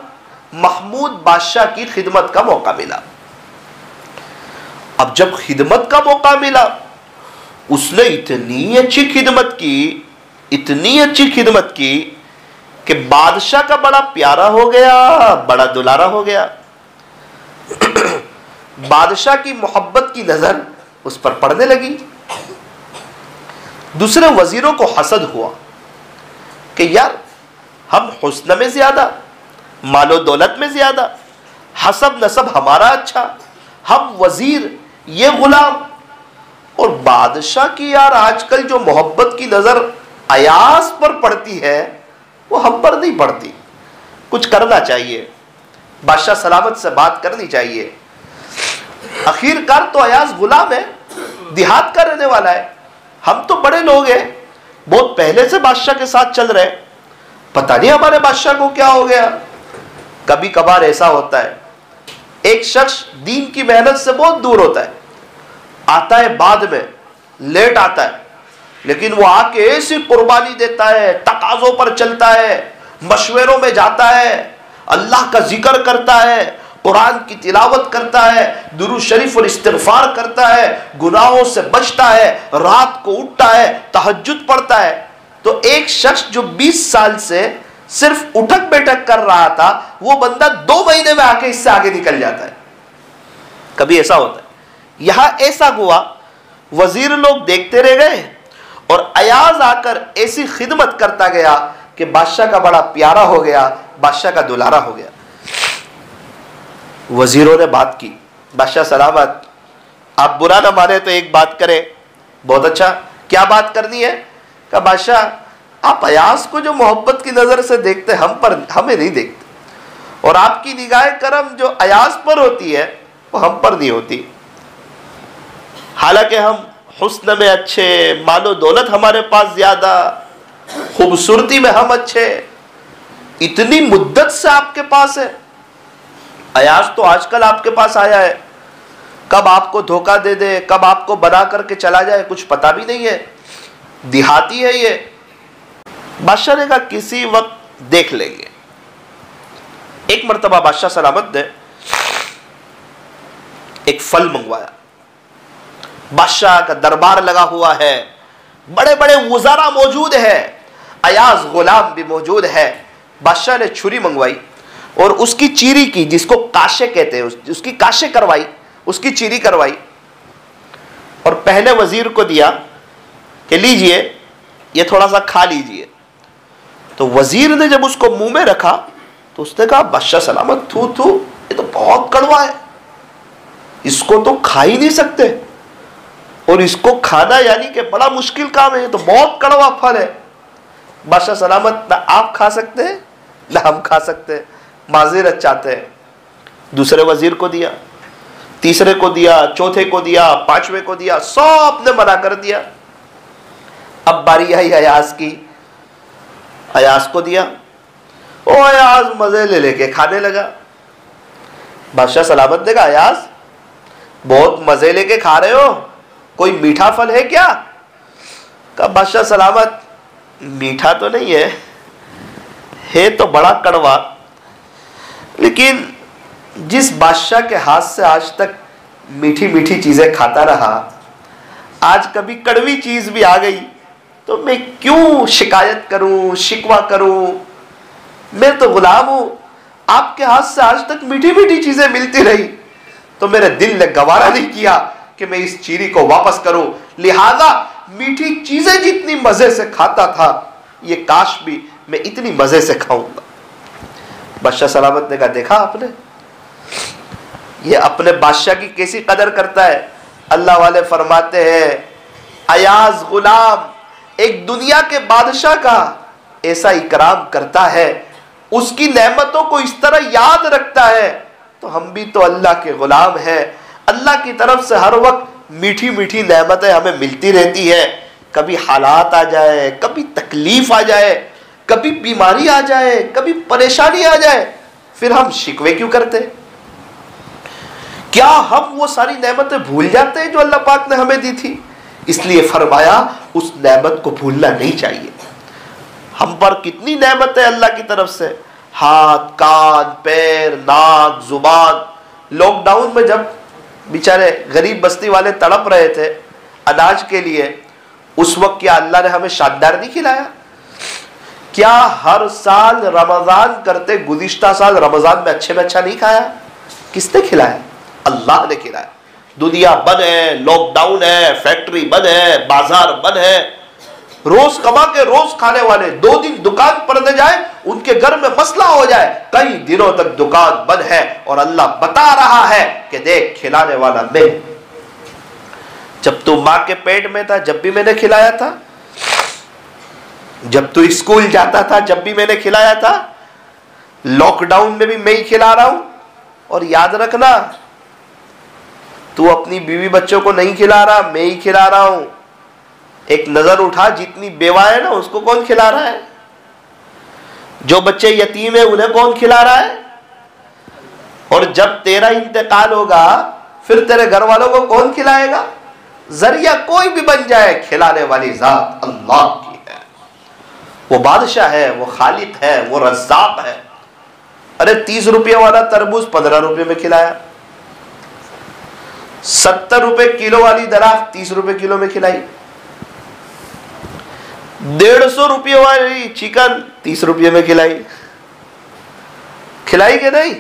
महमूद बादशाह की खिदमत का मौका मिला। अब जब खिदमत का मौका मिला, उसने इतनी अच्छी खिदमत की, इतनी अच्छी खिदमत की कि बादशाह का बड़ा प्यारा हो गया, बड़ा दुलारा हो गया। बादशाह की मोहब्बत की नजर उस पर पड़ने लगी। दूसरे वजीरों को हसद हुआ कि यार, हम हुस्न में ज्यादा, मालो दौलत में ज्यादा, हसब नसब हमारा अच्छा, हम वजीर, ये गुलाम, और बादशाह की यार आजकल जो मोहब्बत की नजर अयास पर पड़ती है वो हम पर नहीं पड़ती। कुछ करना चाहिए, बादशाह सलामत से बात करनी चाहिए। आखिरकार तो अयास गुलाम है, देहात का रहने वाला है, हम तो बड़े लोग हैं, बहुत पहले से बादशाह के साथ चल रहे, पता नहीं हमारे बादशाह को क्या हो गया। कभी कभार ऐसा होता है, एक शख्स दीन की मेहनत से बहुत दूर होता है, आता है बाद में, लेट आता है, लेकिन वो आके ऐसी कुर्बानी देता है, तकाजों पर चलता है, मशवरों में जाता है, अल्लाह का जिक्र करता है, कुरान की तिलावत करता है, दुरूद शरीफ और इस्तिग़फ़ार करता है, गुनाहों से बचता है, रात को उठता है, तहज्जुद पढ़ता है। तो एक शख्स जो 20 साल से सिर्फ उठक बैठक कर रहा था, वो बंदा 2 महीने में आके इससे आगे निकल जाता है। कभी ऐसा होता है। यहां ऐसा हुआ, वजीर लोग देखते रह गए और अयाज आकर ऐसी खिदमत करता गया कि बादशाह का बड़ा प्यारा हो गया, बादशाह का दुलारा हो गया। वजीरों ने बात की, बादशाह सलामत, आप बुरा ना माने तो एक बात करें। बहुत अच्छा, क्या बात करनी है? कहा बादशाह, आप अयाज को जो मोहब्बत की नजर से देखते हम पर, हमें नहीं देखते, और आपकी निगाह करम जो अयाज पर होती है वो हम पर नहीं होती। हालांकि हम हुस्न में अच्छे, मालो दौलत हमारे पास ज्यादा, खूबसूरती में हम अच्छे, इतनी मुद्दत से आपके पास है। अयाज तो आजकल आपके पास आया है, कब आपको धोखा दे दे, कब आपको बना करके चला जाए, कुछ पता भी नहीं है, देहाती है ये। बादशाह ने कहा किसी वक्त देख लेंगे। एक मर्तबा बादशाह सलामत ने एक फल मंगवाया। बादशाह का दरबार लगा हुआ है, बड़े बड़े वज़ारा मौजूद है, अयाज गुलाम भी मौजूद है। बादशाह ने छुरी मंगवाई और उसकी चीरी की, जिसको काशे कहते हैं, उसकी काशे करवाई, उसकी चीरी करवाई और पहले वजीर को दिया कि लीजिए ये थोड़ा सा खा लीजिए। तो वजीर ने जब उसको मुंह में रखा तो उसने कहा बादशाह सलामत, थू थू, ये तो बहुत कड़वा है, इसको तो खा ही नहीं सकते, और इसको खाना यानी कि बड़ा मुश्किल काम है, ये तो बहुत कड़वा फल है। बादशाह सलामत, ना आप खा सकते हैं ना हम खा सकते हैं, माजिरत चाहते हैं। दूसरे वजीर को दिया, तीसरे को दिया, चौथे को दिया, पांचवें को दिया, सब ने मना कर दिया। अब बारी आई अयाज की, अयाज को दिया, ओ अयाज मजे ले लेके खाने लगा। बादशाह सलामत ने कहा अयाज, बहुत मजे लेके खा रहे हो, कोई मीठा फल है क्या? कहा बादशाह सलामत, मीठा तो नहीं है तो बड़ा कड़वा, लेकिन जिस बादशाह के हाथ से आज तक मीठी मीठी चीजें खाता रहा, आज कभी कड़वी चीज भी आ गई तो मैं क्यों शिकायत करूं, शिकवा करूं? मैं तो गुलाम हूं, आपके हाथ से आज तक मीठी मीठी चीजें मिलती रही, तो मेरे दिल ने गवारा नहीं किया कि मैं इस चीरी को वापस करूं। लिहाजा मीठी चीजें जितनी मजे से खाता था, ये काश भी मैं इतनी मजे से खाऊंगा। बादशाह सलामत ने कहा देखा आपने, ये अपने बादशाह की कैसी कदर करता है। अल्लाह वाले फरमाते हैं अयाज गुलाम एक दुनिया के बादशाह का ऐसा इकराम करता है, उसकी नेमतों को इस तरह याद रखता है, तो हम भी तो अल्लाह के गुलाम हैं। अल्लाह की तरफ से हर वक्त मीठी मीठी नेमतें हमें मिलती रहती है। कभी हालात आ जाए, कभी तकलीफ आ जाए, कभी बीमारी आ जाए, कभी परेशानी आ जाए, फिर हम शिकवे क्यों करते? क्या हम वो सारी नेमतें भूल जाते हैं जो अल्लाह पाक ने हमें दी थी? इसलिए फरमाया उस नेमत को भूलना नहीं चाहिए। हम पर कितनी नेमत है अल्लाह की तरफ से, हाथ, कान, पैर, नाक, जुबान। लॉकडाउन में जब बेचारे गरीब बस्ती वाले तड़प रहे थे अनाज के लिए, उस वक्त क्या अल्लाह ने हमें शानदार नहीं खिलाया? क्या हर साल रमजान करते गुज़िश्ता साल रमजान में अच्छा नहीं खाया? किसने खिलाया? अल्लाह ने खिलाया। दुनिया बंद है, लॉकडाउन है, फैक्ट्री बंद है, बाजार बंद है, रोज कमा के रोज खाने वाले 2 दिन दुकान पर न जाए, उनके घर में मसला हो जाए, कई दिनों तक दुकान बंद है, और अल्लाह बता रहा है कि देख खिलाने वाला मैं। जब तू मां के पेट में था जब भी मैंने खिलाया था, जब तू स्कूल जाता था जब भी मैंने खिलाया था, लॉकडाउन में भी मैं ही खिला रहा हूं। और याद रखना, तू अपनी बीवी बच्चों को नहीं खिला रहा, मैं ही खिला रहा हूं। एक नजर उठा, जितनी बेवा है ना उसको कौन खिला रहा है? जो बच्चे यतीम है उन्हें कौन खिला रहा है? और जब तेरा इंतकाल होगा फिर तेरे घर वालों को कौन खिलाएगा? जरिया कोई भी बन जाए, खिलाने वाली जात अल्लाह की है। वो बादशाह है, वो खालिक है, वो रज़्ज़ाक़ है। अरे 30 रुपये वाला तरबूज 15 रुपये में खिलाया, 70 रुपए किलो वाली दराख 30 रुपए किलो में खिलाई। 150 रुपये वाली चिकन 30 रुपये में खिलाई कि नहीं?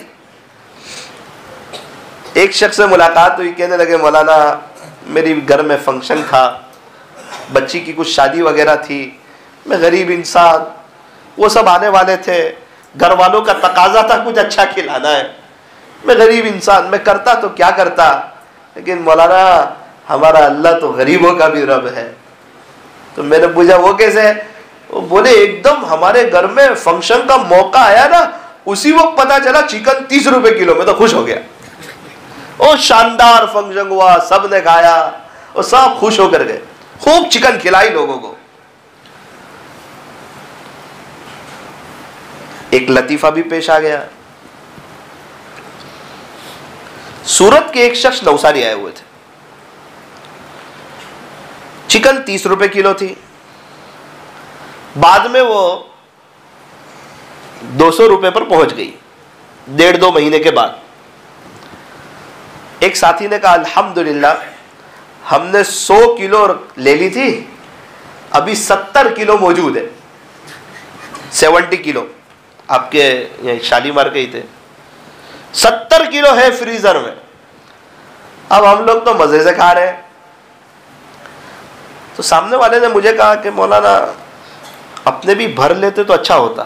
एक शख्स से मुलाकात हुई, कहने लगे मौलाना मेरी घर में फंक्शन था, बच्ची की कुछ शादी वगैरह थी, मैं गरीब इंसान, वो सब आने वाले थे, घर वालों का तकाजा था कुछ अच्छा खिलाना है, मैं गरीब इंसान, मैं करता तो क्या करता, लेकिन मौलाना हमारा अल्लाह तो गरीबों का भी रब है। तो मैंने पूछा वो कैसे? वो बोले एकदम हमारे घर में फंक्शन का मौका आया ना, उसी वक्त पता चला चिकन 30 रुपए किलो, में तो खुश हो गया। ओ शानदार फंक्शन हुआ, सब ने खाया और सब खुश होकर गए, खूब चिकन खिलाई लोगों को। एक लतीफा भी पेश आ गया। सूरत के एक शख्स नवसारी आए हुए थे, चिकन 30 रुपए किलो थी, बाद में वो 200 रुपए पर पहुंच गई 1.5-2 महीने के बाद। एक साथी ने कहा अल्हम्दुलिल्लाह हमने 100 किलो ले ली थी, अभी 70 किलो मौजूद है, 70 किलो आपके यहीं शालीमार के ही थे, 70 किलो है फ्रीजर में, अब हम लोग तो मजे से खा रहे हैं। तो सामने वाले ने मुझे कहा कि मौलाना अपने भी भर लेते तो अच्छा होता,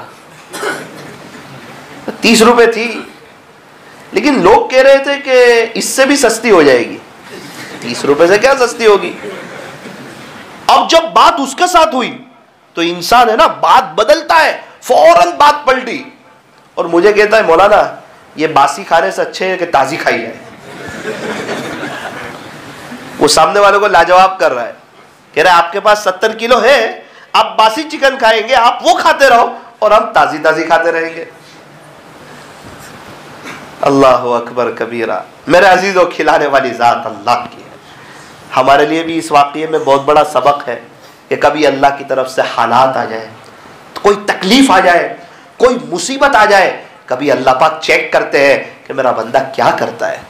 30 रुपए थी, लेकिन लोग कह रहे थे कि इससे भी सस्ती हो जाएगी। 30 रुपए से क्या सस्ती होगी? अब जब बात उसके साथ हुई तो इंसान है ना, बात बदलता है, फौरन बात पलटी और मुझे कहता है मौलाना ये बासी खाने से अच्छे है कि ताजी खाई जाए। वो सामने वालों को लाजवाब कर रहा है, कह रहा है आपके पास 70 किलो है, आप बासी चिकन खाएंगे, आप वो खाते रहो और हम ताजी ताजी खाते रहेंगे। अल्लाह अकबर कबीरा। मेरे अजीजों, खिलाने वाली जात अल्लाह की है। हमारे लिए भी इस वाक़ये में बहुत बड़ा सबक है कि कभी अल्लाह की तरफ से हालात आ जाए, तो कोई तकलीफ आ जाए, कोई मुसीबत आ जाए, कभी अल्लाह पाक चेक करते हैं कि मेरा बंदा क्या करता है,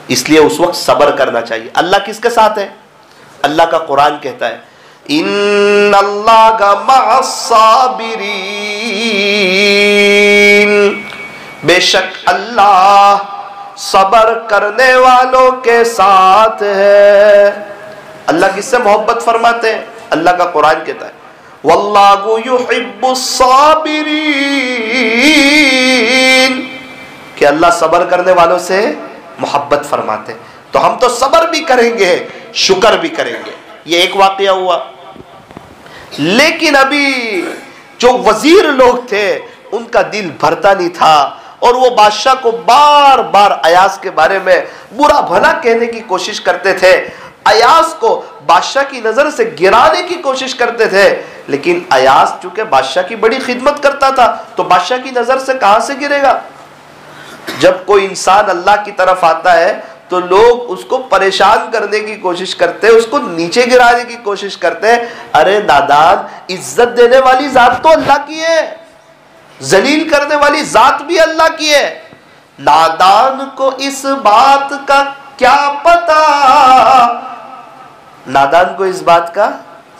इसलिए उस वक्त सब्र करना चाहिए। अल्लाह किसके साथ है? अल्लाह का कुरान कहता है इन्नल्लाहा मअस्साबिरीन, बेशक अल्लाह सब्र करने वालों के साथ है। अल्लाह किससे मोहब्बत फरमाते हैं? अल्लाह का कुरान कहता है वल्लाहु युहिब्बुस साबिरीन, कि अल्लाह सब्र करने वालों से मोहब्बत फरमाते हैं। तो हम तो सब्र भी करेंगे, शुक्र भी करेंगे। ये एक वाकया हुआ। लेकिन अभी जो वजीर लोग थे उनका दिल भरता नहीं था और वो बादशाह को बार बार अयास के बारे में बुरा भला कहने की कोशिश करते थे, अयास को बादशाह की नजर से गिराने की कोशिश करते थे। लेकिन अयास चूंकि बादशाह की बड़ी खिदमत करता था तो बादशाह की नजर से कहां से गिरेगा। जब कोई इंसान अल्लाह की तरफ आता है तो लोग उसको परेशान करने की कोशिश करते हैं, उसको नीचे गिराने की कोशिश करते हैं। अरे नादान, इज्जत देने वाली जात तो अल्लाह की है, जलील करने वाली जात भी अल्लाह की है। नादान को इस बात का क्या पता, नादान को इस बात का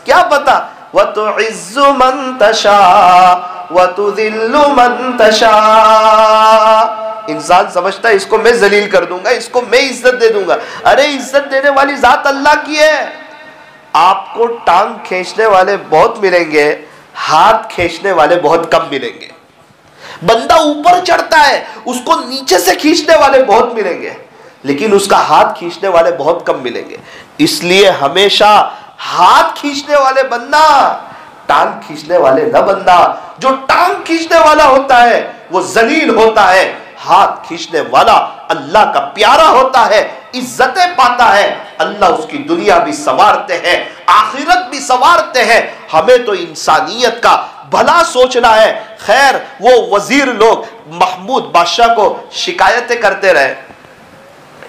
क्या पता। व तुइज्जु मन तशा व तुज़िल्लु मन तशा, इंसान समझता है इसको मैं जलील कर दूंगा, इसको मैं इज्जत दे दूंगा। अरे इज्जत देने वाली जात अल्लाह की है। आपको टांग खींचने वाले बहुत मिलेंगे, हाथ खींचने वाले बहुत कम मिलेंगे। बंदा ऊपर चढ़ता है, उसको नीचे से खींचने वाले बहुत मिलेंगे, लेकिन उसका हाथ खींचने वाले बहुत कम मिलेंगे। इसलिए हमेशा हाथ खींचने वाले बनना, टांग खींचने वाले न बनना। जो टांग खींचने वाला होता है वो जलील होता है, हाथ खींचने वाला अल्लाह का प्यारा होता है, इज्जतें पाता है। अल्लाह उसकी दुनिया भी संवारते हैं, आखिरत भी संवारते हैं। हमें तो इंसानियत का भला सोचना है। खैर, वो वजीर लोग महमूद बादशाह को शिकायतें करते रहे।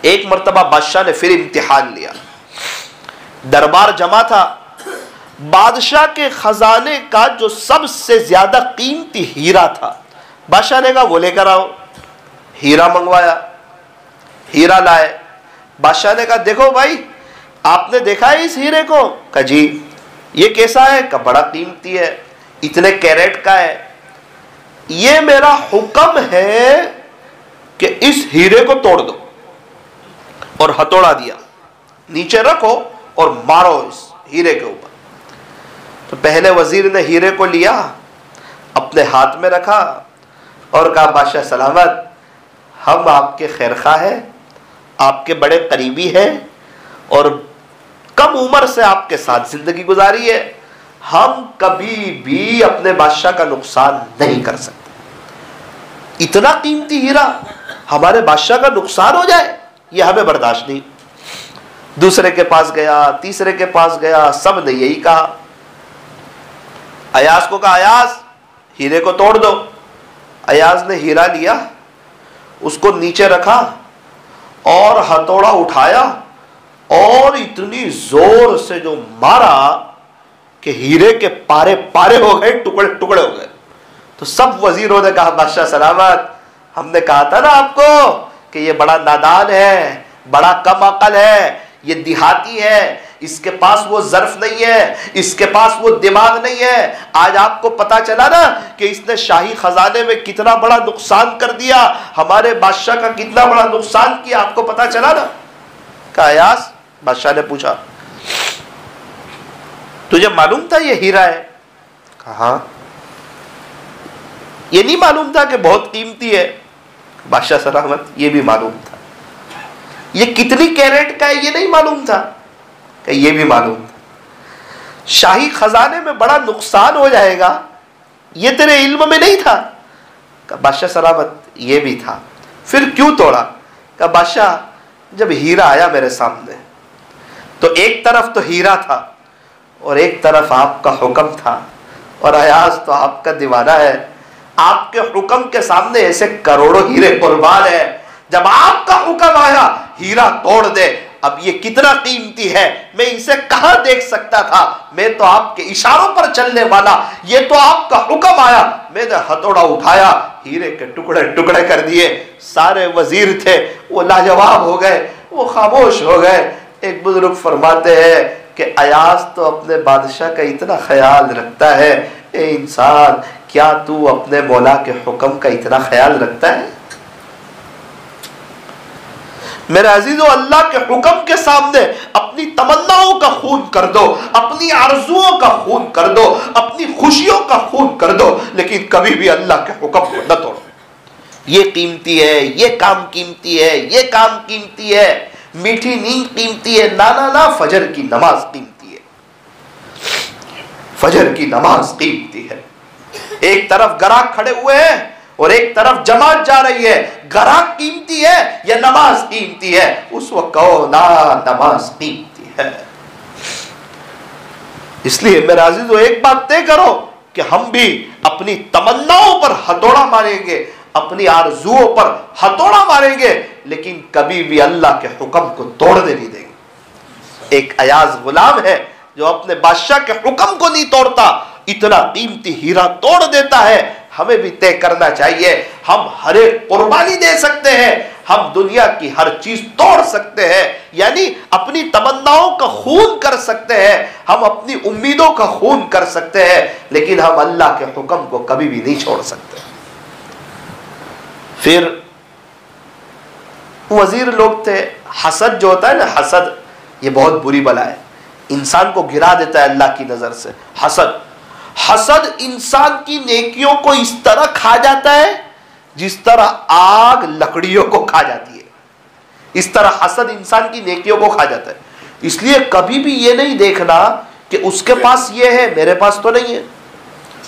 एक मर्तबा बादशाह ने फिर इम्तिहान लिया, दरबार जमा था। बादशाह के खजाने का जो सबसे ज्यादा कीमती हीरा था, बादशाह ने कहा वो लेकर आओ। हीरा मंगवाया, हीरा लाए। बादशाह ने कहा देखो भाई, आपने देखा है इस हीरे को? कहा जी। ये कैसा है? का बड़ा कीमती है, इतने कैरेट का है। ये मेरा हुक्म है कि इस हीरे को तोड़ दो। और हथौड़ा दिया, नीचे रखो और मारो इस हीरे के ऊपर। तो पहले वजीर ने हीरे को लिया, अपने हाथ में रखा और कहा, बादशाह सलामत, हम आपके खैरखा हैं, आपके बड़े करीबी हैं और कम उम्र से आपके साथ जिंदगी गुजारी है, हम कभी भी अपने बादशाह का नुकसान नहीं कर सकते। इतना कीमती हीरा हमारे बादशाह का नुकसान हो जाए, यह हमें बर्दाश्त नहीं। दूसरे के पास गया, तीसरे के पास गया, सब ने यही कहा। अयाज को कहा, अयाज हीरे को तोड़ दो। अयाज ने हीरा लिया, उसको नीचे रखा और हथौड़ा उठाया और इतनी जोर से जो मारा कि हीरे के पारे पारे हो गए, टुकड़े टुकड़े हो गए। तो सब वजीरों ने कहा, बादशाह सलामत, हमने कहा था ना आपको कि ये बड़ा नादान है, बड़ा कम अकल है, ये देहाती है, इसके पास वो ज़र्फ नहीं है, इसके पास वो दिमाग नहीं है। आज आपको पता चला ना कि इसने शाही खजाने में कितना बड़ा नुकसान कर दिया, हमारे बादशाह का कितना बड़ा नुकसान किया, आपको पता चला ना? कहा, अयास, बादशाह ने पूछा, तुझे मालूम था ये हीरा है? कहा, ये नहीं मालूम था कि बहुत कीमती है? बादशाह सलामत, ये भी मालूम था। ये कितनी कैरेट का है ये नहीं मालूम था? कि ये भी मालूम था। शाही खजाने में बड़ा नुकसान हो जाएगा, ये तेरे इल्म में नहीं था? का बादशाह सलामत, ये भी था। फिर क्यों तोड़ा? का बादशाह, जब हीरा आया मेरे सामने तो एक तरफ तो हीरा था और एक तरफ आपका हुक्म था, और अयाज तो आपका दीवाना है, आपके हुक्म के सामने ऐसे करोड़ों हीरे कुर्बान है। जब आपका हुक्म आया हीरा तोड़ दे, अब ये कितना कीमती है, मैं इसे कहां देख सकता था? मैं तो आपके इशारों पर चलने वाला, ये तो आपका हुक्म आया, मैंने हथौड़ा उठाया, हीरे के टुकड़े टुकड़े कर दिए। सारे वजीर थे वो लाजवाब हो गए, वो खामोश हो गए। एक बुजुर्ग फरमाते हैं कि अयाज तो अपने बादशाह का इतना ख्याल रखता है, ए इंसान, क्या तू अपने मौला के हुक्म का इतना ख्याल रखता है? मेरे अजीजों, अल्लाह के हुक्म के सामने अपनी तमन्नाओं का खून कर दो, अपनी आरजुओं का खून कर दो, अपनी खुशियों का खून कर दो, लेकिन कभी भी अल्लाह के हुक्म को न तोड़ो। ये कीमती है, ये काम कीमती है, ये काम कीमती है, मीठी नींद कीमती है, ना ना ना, फजर की नमाज कीमती है, फजर की नमाज कीमती है। एक तरफ ग्राहक खड़े हुए हैं और एक तरफ जमात जा रही है, ग्राहक कीमती है या नमाज कीमती है? उस वक्त कहो ना, नमाज कीमती है। इसलिए मेरे अजीजों, एक बात तय करो कि हम भी अपनी तमन्नाओं पर हथौड़ा मारेंगे, अपनी आरजुओं पर हथौड़ा मारेंगे, लेकिन कभी भी अल्लाह के हुक्म को तोड़ने नहीं देंगे। एक अयाज गुलाम है जो अपने बादशाह के हुक्म को नहीं तोड़ता, इतना कीमती हीरा तोड़ देता है। हमें भी तय करना चाहिए, हम हर एक कुर्बानी दे सकते हैं, हम दुनिया की हर चीज तोड़ सकते हैं, यानी अपनी तमन्नाओं का खून कर सकते हैं, हम अपनी उम्मीदों का खून कर सकते हैं, लेकिन हम अल्लाह के हुक्म को कभी भी नहीं छोड़ सकते। फिर वजीर लोग थे, हसद जो होता है ना, हसद ये बहुत बुरी बला है, इंसान को गिरा देता है अल्लाह की नजर से। हसद, हसद इंसान की नेकियों को इस तरह खा जाता है जिस तरह आग लकड़ियों को खा जाती है, इस तरह हसद इंसान की नेकियों को खा जाता है। इसलिए कभी भी ये नहीं देखना कि उसके पास ये है मेरे पास तो नहीं है,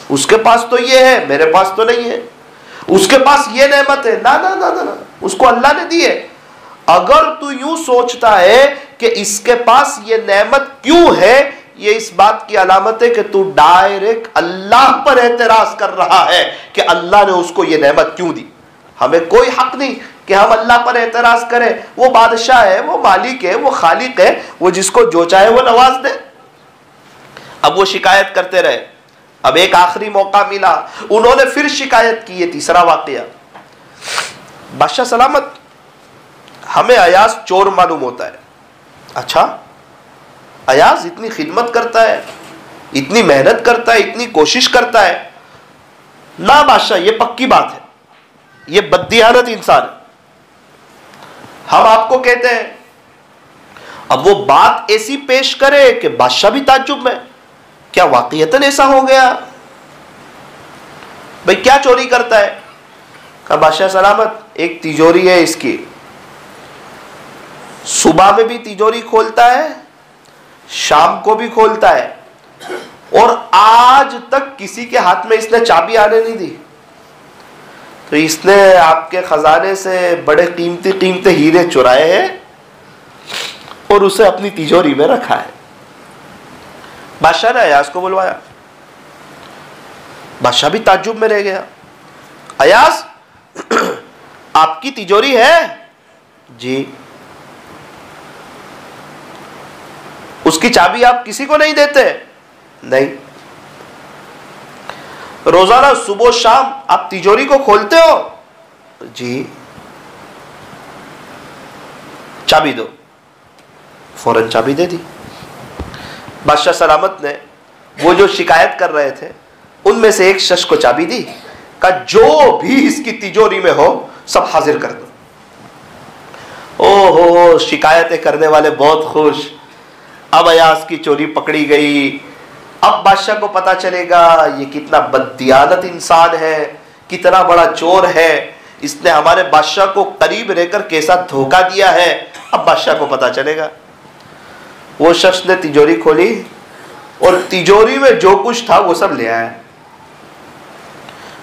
उसके पास तो ये है मेरे पास तो नहीं है, उसके पास ये नेमत है, ना ना ना ना, ना, उसको अल्लाह ने दी है। अगर तू यूं सोचता है कि इसके पास ये नेमत क्यों है, ये इस बात की अलामत है कि तू डायरेक्ट अल्लाह पर एतराज कर रहा है कि अल्लाह ने उसको ये नेमत क्यों दी। हमें कोई हक नहीं कि हम अल्लाह पर एतराज करें, वो बादशाह है, वो मालिक है, वो खालिक है, वो जिसको जो चाहे वो नवाज दे। अब वो शिकायत करते रहे, अब एक आखिरी मौका मिला, उन्होंने फिर शिकायत की। ये तीसरा वाकया, बादशाह सलामत, हमें अयाज चोर मालूम होता है। अच्छा, अयाज इतनी खिदमत करता है, इतनी मेहनत करता है, इतनी कोशिश करता है ना बादशाह, ये पक्की बात है, ये बददियानत इंसान है। हम आपको कहते हैं, अब वो बात ऐसी पेश करे कि बादशाह भी ताज्जुब में, क्या वाकईतन ऐसा हो गया? भाई क्या चोरी करता है? कहा बादशाह सलामत, एक तिजोरी है इसकी, सुबह में भी तिजोरी खोलता है, शाम को भी खोलता है, और आज तक किसी के हाथ में इसने चाबी आने नहीं दी। तो इसने आपके खजाने से बड़े कीमती कीमती हीरे चुराए हैं और उसे अपनी तिजोरी में रखा है। बादशाह ने अयाज को बुलवाया, बादशाह भी ताज्जुब में रह गया। अयाज, आपकी तिजोरी है? जी। उसकी चाबी आप किसी को नहीं देते? नहीं। रोजाना सुबह शाम आप तिजोरी को खोलते हो? जी। चाबी दो। फौरन चाबी दे दी। बादशाह सलामत ने वो जो शिकायत कर रहे थे उनमें से एक शख्स को चाबी दी, कहा जो भी इसकी तिजोरी में हो सब हाजिर कर दो। ओहो, शिकायतें करने वाले बहुत खुश। अब अयाज की चोरी पकड़ी गई। अब बादशाह को पता चलेगा ये कितना बददियानत इंसान है, कितना बड़ा चोर है, इसने हमारे बादशाह को करीब रहकर कैसा धोखा दिया है। अब बादशाह को पता चलेगा। वो शख्स ने तिजोरी खोली और तिजोरी में जो कुछ था वो सब ले आया।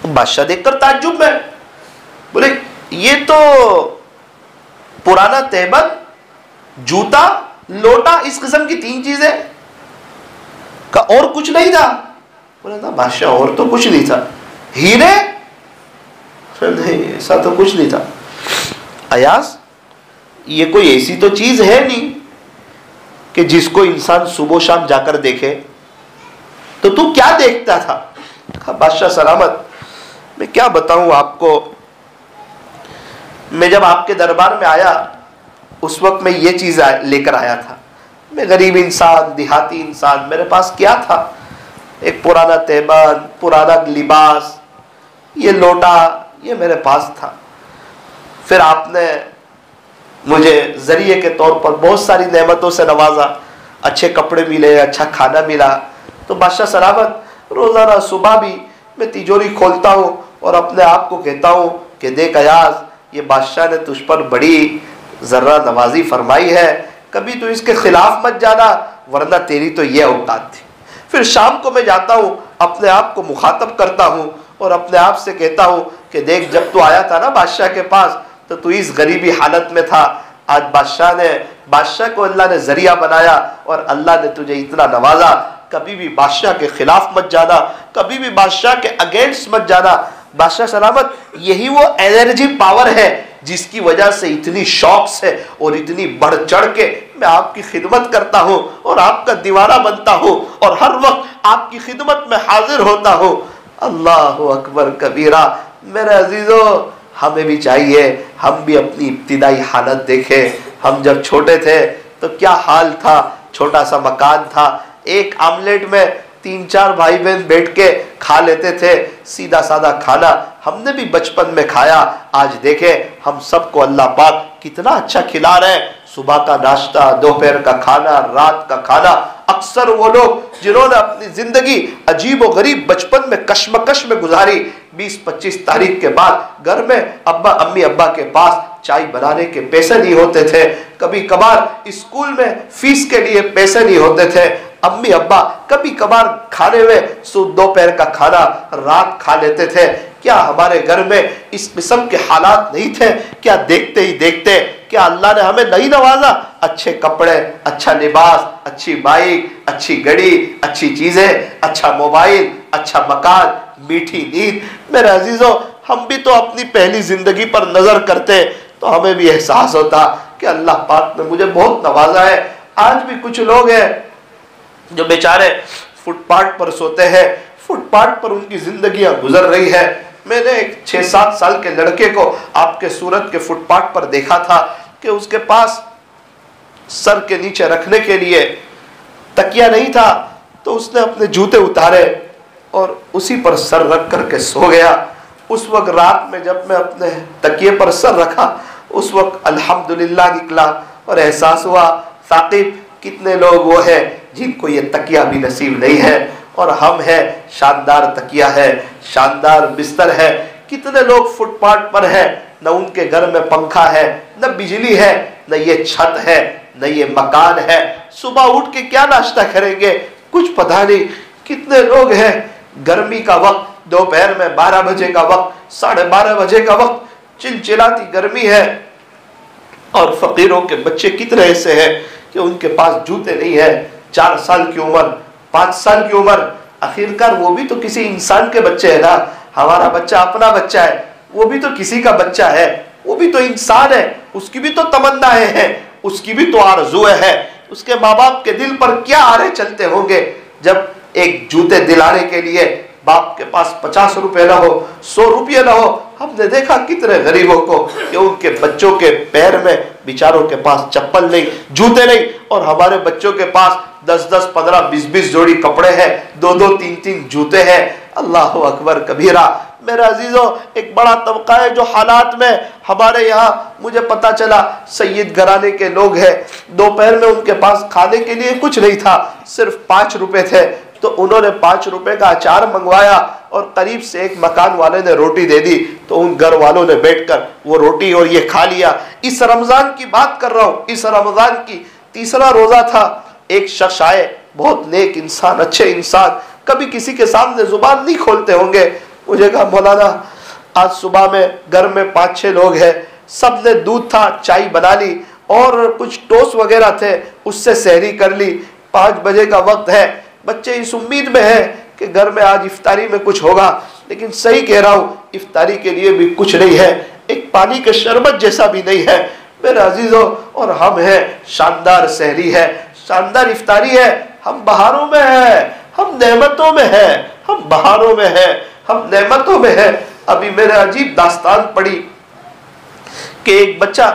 बादशाह देखकर ताज्जुब में, बोले ये तो पुराना तहबंद, जूता, लोटा, इस किस्म की 3 चीजें का, और कुछ नहीं था? बोला ना बादशाह, और तो कुछ नहीं था। हीरे? नहीं, ऐसा तो कुछ नहीं था। अयाज, ये कोई ऐसी तो चीज है नहीं कि जिसको इंसान सुबह शाम जाकर देखे, तो तू क्या देखता था? कहा बादशाह सलामत, मैं क्या बताऊं आपको, मैं जब आपके दरबार में आया उस वक्त मैं ये चीज लेकर आया था। मैं गरीब इंसान, देहाती इंसान, मेरे पास क्या था? एक पुराना तहबंद, पुराना लिबास, ये लोटा, ये मेरे पास था। फिर आपने मुझे जरिए के तौर पर बहुत सारी नेमतों से नवाजा, अच्छे कपड़े मिले, अच्छा खाना मिला। तो बादशाह सलामत, रोजाना सुबह भी मैं तिजोरी खोलता हूँ और अपने आप को कहता हूँ कि देख अयाज, ये बादशाह ने तुझ पर बड़ी जर्रा नवाजी फरमाई है, कभी तो इसके खिलाफ मत जाना, वरना तेरी तो ये औकात थी। फिर शाम को मैं जाता हूँ, अपने आप को मुखातब करता हूँ और अपने आप से कहता हूँ कि देख, जब तू आया था ना बादशाह के पास तो तू इस गरीबी हालत में था, आज बादशाह को अल्लाह ने जरिया बनाया और अल्लाह ने तुझे इतना नवाजा, कभी भी बादशाह के खिलाफ मत जाना, कभी भी बादशाह के अगेंस्ट मत जाना। बादशाह सलामत, यही वो एनर्जी पावर है जिसकी वजह से इतनी शौक से और इतनी बढ़ चढ़ के मैं आपकी खिदमत करता हूँ और आपका दीवाना बनता हूँ और हर वक्त आपकी खिदमत में हाजिर होता हूँ। अल्लाह अकबर कबीरा। मेरे अजीजों, हमें भी चाहिए हम भी अपनी इब्तिदाई हालत देखें। हम जब छोटे थे तो क्या हाल था, छोटा सा मकान था, एक आमलेट में 3-4 भाई बहन बैठ के खा लेते थे, सीधा साधा खाना हमने भी बचपन में खाया। आज देखें हम सबको अल्लाह पाक कितना अच्छा खिला रहे हैं, सुबह का नाश्ता, दोपहर का खाना, रात का खाना। अक्सर वो लोग जिन्होंने अपनी जिंदगी अजीब व गरीब बचपन में कश्मकश में गुजारी, 20-25 तारीख के बाद घर में अम्मी अब्बा के पास चाय बनाने के पैसे नहीं होते थे, कभी कभार स्कूल में फीस के लिए पैसे नहीं होते थे, अम्मी अब्बा कभी कभार खाने में दोपहर का खाना रात खा लेते थे। क्या हमारे घर में इस किस्म के हालात नहीं थे? क्या देखते ही देखते क्या अल्लाह ने हमें नहीं नवाजा? अच्छे कपड़े, अच्छा लिबास, अच्छी बाइक, अच्छी गड़ी, अच्छी चीजें, अच्छा मोबाइल, अच्छा मकान, मीठी नींद। मेरे अजीजों, हम भी तो अपनी पहली जिंदगी पर नजर करते तो हमें भी एहसास होता कि अल्लाह पाक ने मुझे बहुत नवाजा है। आज भी कुछ लोग हैं जो बेचारे फुटपाथ पर सोते हैं, फुटपाथ पर उनकी जिंदगियां गुजर रही है। मैंने एक 6-7 साल के लड़के को आपके सूरत के फुटपाथ पर देखा था कि उसके पास सर के नीचे रखने के लिए तकिया नहीं था, तो उसने अपने जूते उतारे और उसी पर सर रख करके सो गया। उस वक्त रात में जब मैं अपने तकिए पर सर रखा, उस वक्त अल्हम्दुलिल्लाह निकला और एहसास हुआ साकिब कितने लोग वो है जिनको ये तकिया भी नसीब नहीं है, और हम है शानदार तकिया है, शानदार बिस्तर है। कितने लोग फुटपाथ पर है, न उनके घर में पंखा है, न बिजली है, न ये छत है, न ये मकान है। सुबह उठ के क्या नाश्ता करेंगे कुछ पता नहीं। कितने लोग हैं गर्मी का वक्त, दोपहर में 12 बजे का वक्त, 12:30 बजे का वक्त, चिलचिलाती गर्मी है, और फकीरों के बच्चे कितने ऐसे हैं कि उनके पास जूते नहीं है। 4 साल की उम्र, 5 साल की उम्र, आखिरकार वो भी तो किसी इंसान के बच्चे है ना। हमारा बच्चा अपना बच्चा है, वो भी तो किसी का बच्चा है, वो भी तो इंसान है, उसकी भी तो तमन्नाएं हैं, उसकी भी तो आरज़ुएं है। उसके माँ बाप के दिल पर क्या आरे चलते होंगे जब एक जूते दिलाने के लिए बाप के पास 50 रुपए ना हो, 100 रुपये ना हो। हमने देखा कितने गरीबों को कि उनके बच्चों के पैर में बेचारों के पास चप्पल नहीं, जूते नहीं, और हमारे बच्चों के पास 10-10, 15, 20-20 जोड़ी कपड़े हैं, 2-2, 3-3 जूते हैं। अल्लाह अकबर कबीरा। मेरे अजीजों, एक बड़ा तबका है जो हालात में हमारे यहाँ, मुझे पता चला सैयद घराने के लोग हैं, दोपहर में उनके पास खाने के लिए कुछ नहीं था, सिर्फ 5 रुपए थे, तो उन्होंने 5 रुपए का अचार मंगवाया और करीब से एक मकान वाले ने रोटी दे दी, तो उन घर वालों ने बैठकर वो रोटी और ये खा लिया। इस रमजान की बात कर रहा हूँ, इस रमजान की 3रा रोजा था। एक शख्स आए, बहुत नेक इंसान, अच्छे इंसान, कभी किसी के सामने जुबान नहीं खोलते होंगे। मुझे कहा मौलाना आज सुबह में घर में 5-6 लोग हैं, सब ने दूध था, चाय बना ली और कुछ टोस्ट वगैरह थे, उससे सहरी कर ली। 5 बजे का वक्त है, बच्चे इस उम्मीद में है कि घर में आज इफ्तारी में कुछ होगा, लेकिन सही कह रहा हूँ इफ्तारी के लिए भी कुछ नहीं है, एक पानी के शरबत जैसा भी नहीं है मेरे अजीजों। और हम हैं, शानदार सहरी है, शानदार इफ्तारी है, हम बहारों में है, हम नेमतों में है, हम बहारों में है, हम नेमतों में है। अभी मेरे अजीब दास्तान पड़ी कि एक बच्चा,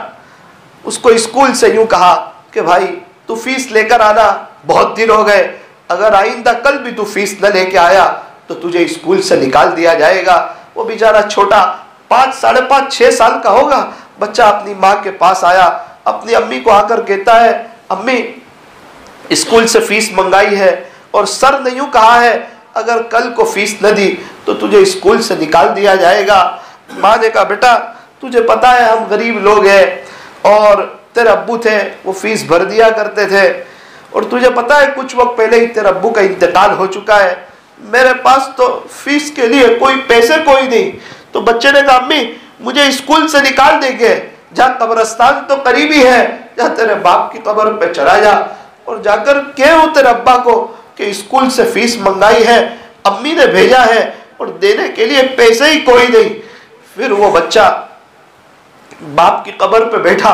उसको स्कूल से यूं कहा कि भाई तू फीस लेकर आना, बहुत दिन हो गए, अगर आइंदा कल भी तू फीस न लेके आया तो तुझे स्कूल से निकाल दिया जाएगा। वो बेचारा छोटा 5, 5.5, 6 साल का होगा बच्चा, अपनी माँ के पास आया, अपनी अम्मी को आकर कहता है अम्मी स्कूल से फीस मंगाई है और सर ने यूं कहा है अगर कल को फीस न दी तो तुझे स्कूल से निकाल दिया जाएगा। माँ ने कहा बेटा तुझे पता है हम गरीब लोग हैं और तेरे अब्बू थे वो फीस भर दिया करते थे, और तुझे पता है कुछ वक्त पहले ही तेरे अब्बू का इंतकाल हो चुका है, मेरे पास तो फीस के लिए कोई पैसे कोई नहीं। तो बच्चे ने कहा अम्मी मुझे स्कूल से निकाल देंगे, जहाँ कब्रिस्तान तो करीबी है, जहाँ तेरे बाप की कब्र पे चला जा और जाकर कह तेरे अब्बा को कि स्कूल से फीस मंगाई है, अम्मी ने भेजा है और देने के लिए पैसे ही कोई नहीं। फिर वो बच्चा बाप की कब्र पे बैठा,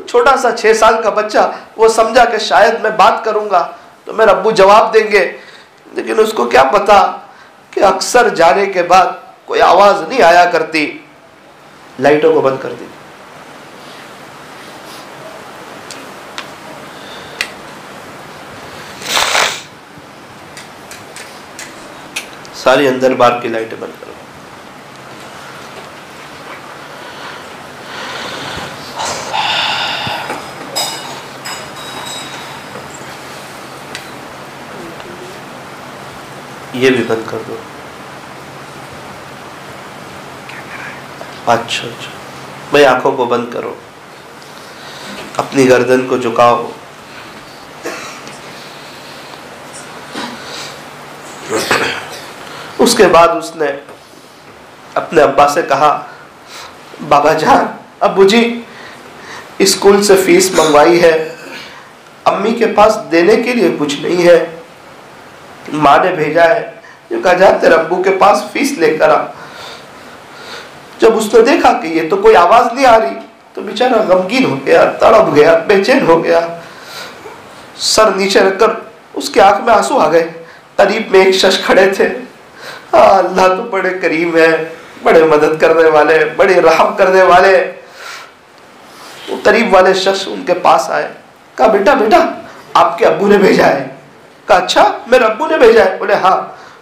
छोटा सा 6 साल का बच्चा, वो समझा कि शायद मैं बात करूंगा तो मेरे अब्बू जवाब देंगे, लेकिन उसको क्या पता कि अक्सर जाने के बाद कोई आवाज नहीं आया करती। लाइटों को बंद कर दी। सारी अंदर बाहर की लाइटें बंद करो। ये भी बंद कर दो। अच्छा भाई आंखों को बंद करो, अपनी गर्दन को झुकाओ, उसके बाद उसने अपने अब्बा से कहा बाबा जान अब्बू जी स्कूल से फीस मंगवाई है, अम्मी के पास देने के लिए कुछ नहीं है, माँ ने भेजा है, जो कहा जा तेरे अब्बू के पास फीस लेकर आ। जब उसने देखा कि ये तो कोई आवाज नहीं आ रही तो बेचारा गमगीन हो गया, तड़प गया, बेचैन हो गया, सर नीचे रखकर उसके आंख में आंसू आ गए। करीब में एक शख्स खड़े थे, अल्लाह तो बड़े करीम है, बड़े मदद करने वाले, बड़े रहम करने वाले। वो करीब वाले शख्स उनके पास आए, कहा बेटा बेटा आपके अब्बू ने भेजा है। कहा अच्छा मेरे अब्बू ने भेजा है? बोले हाँ,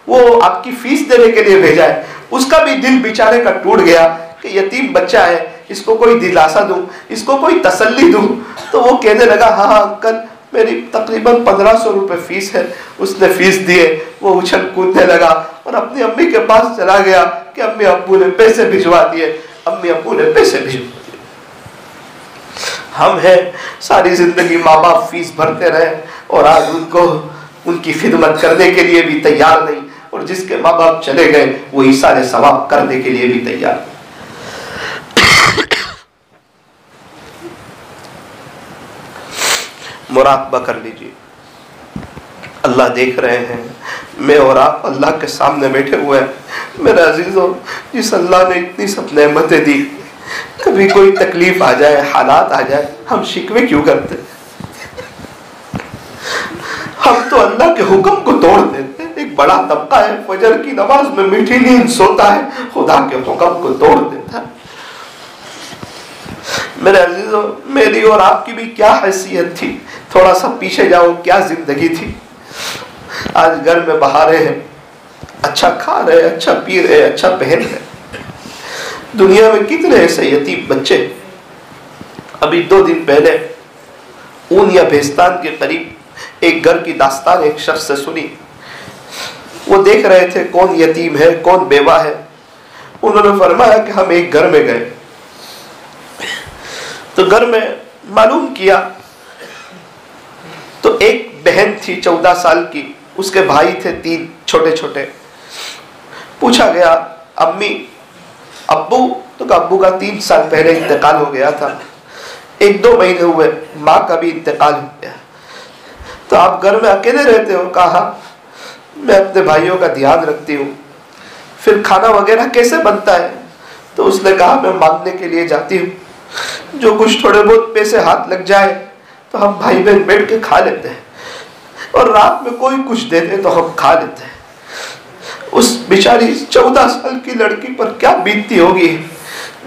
वो आपकी फीस देने के लिए भेजा है। उसका भी दिल बेचारे का टूट गया कि यतीम बच्चा है, इसको कोई दिलासा दूं, इसको कोई तसल्ली दूं। तो वो कहने लगा हाँ हाँ अंकल, मेरी तकरीबन 1500 रुपये फीस है। उसने फीस दिए, वो उछल कूदने लगा और अपनी अम्मी के पास चला गया कि अम्मी अब्बू ने पैसे भिजवा दिए, अम्मी अब्बू ने पैसे भिजवा दिए। हम हैं सारी जिंदगी माँ बाप फीस भरते रहे और आज उनको उनकी खिदमत करने के लिए भी तैयार नहीं, और जिसके माँ बाप चले गए वो इसारे सवाब करने के लिए भी तैयार नहीं। मुराकबा कर लीजिए, अल्लाह देख रहे हैं, मैं और आप अल्लाह के सामने बैठे हुए हैं। मेरे अजीजों, जिस अल्लाह ने इतनी सब नेमतें दी, कभी कोई तकलीफ आ जाए, हालात आ जाए, हम शिकवे क्यों करते? हम तो अल्लाह के हुक्म को तोड़ देते हैं। एक बड़ा तबका है फजर की नमाज में मीठी नींद सोता है, खुदा के हुक्म को तोड़ देता है। मेरे अजीजों, मेरी और आपकी भी क्या हैसियत थी? थोड़ा सा पीछे जाओ, क्या जिंदगी थी। आज घर में बहारे हैं, अच्छा खा रहे, अच्छा पी रहे, अच्छा पहन रहे। दुनिया में कितने ऐसे यतीम बच्चे। अभी 2 दिन पहले ऊन या भेस्तान के करीब एक घर की दास्तान एक शख्स से सुनी। वो देख रहे थे कौन यतीम है, कौन बेवा है। उन्होंने फरमाया कि हम एक घर में गए तो घर में मालूम किया तो एक बहन थी 14 साल की, उसके भाई थे 3 छोटे छोटे। पूछा गया अम्मी अब्बू, तो अब्बू का 3 साल पहले इंतकाल हो गया था, 1-2 महीने हुए माँ का भी इंतकाल हो गया, तो आप घर में अकेले रहते हो? कहा मैं अपने भाइयों का ध्यान रखती हूँ। फिर खाना वगैरह कैसे बनता है? तो उसने कहा मैं मांगने के लिए जाती हूँ, जो कुछ थोड़े बहुत पैसे हाथ लग जाए तो हम भाई बहन बैठ के खा लेते हैं, और रात में कोई कुछ दे दे तो हम खा लेते हैं। उस बेचारी 14 साल की लड़की पर क्या बीतती होगी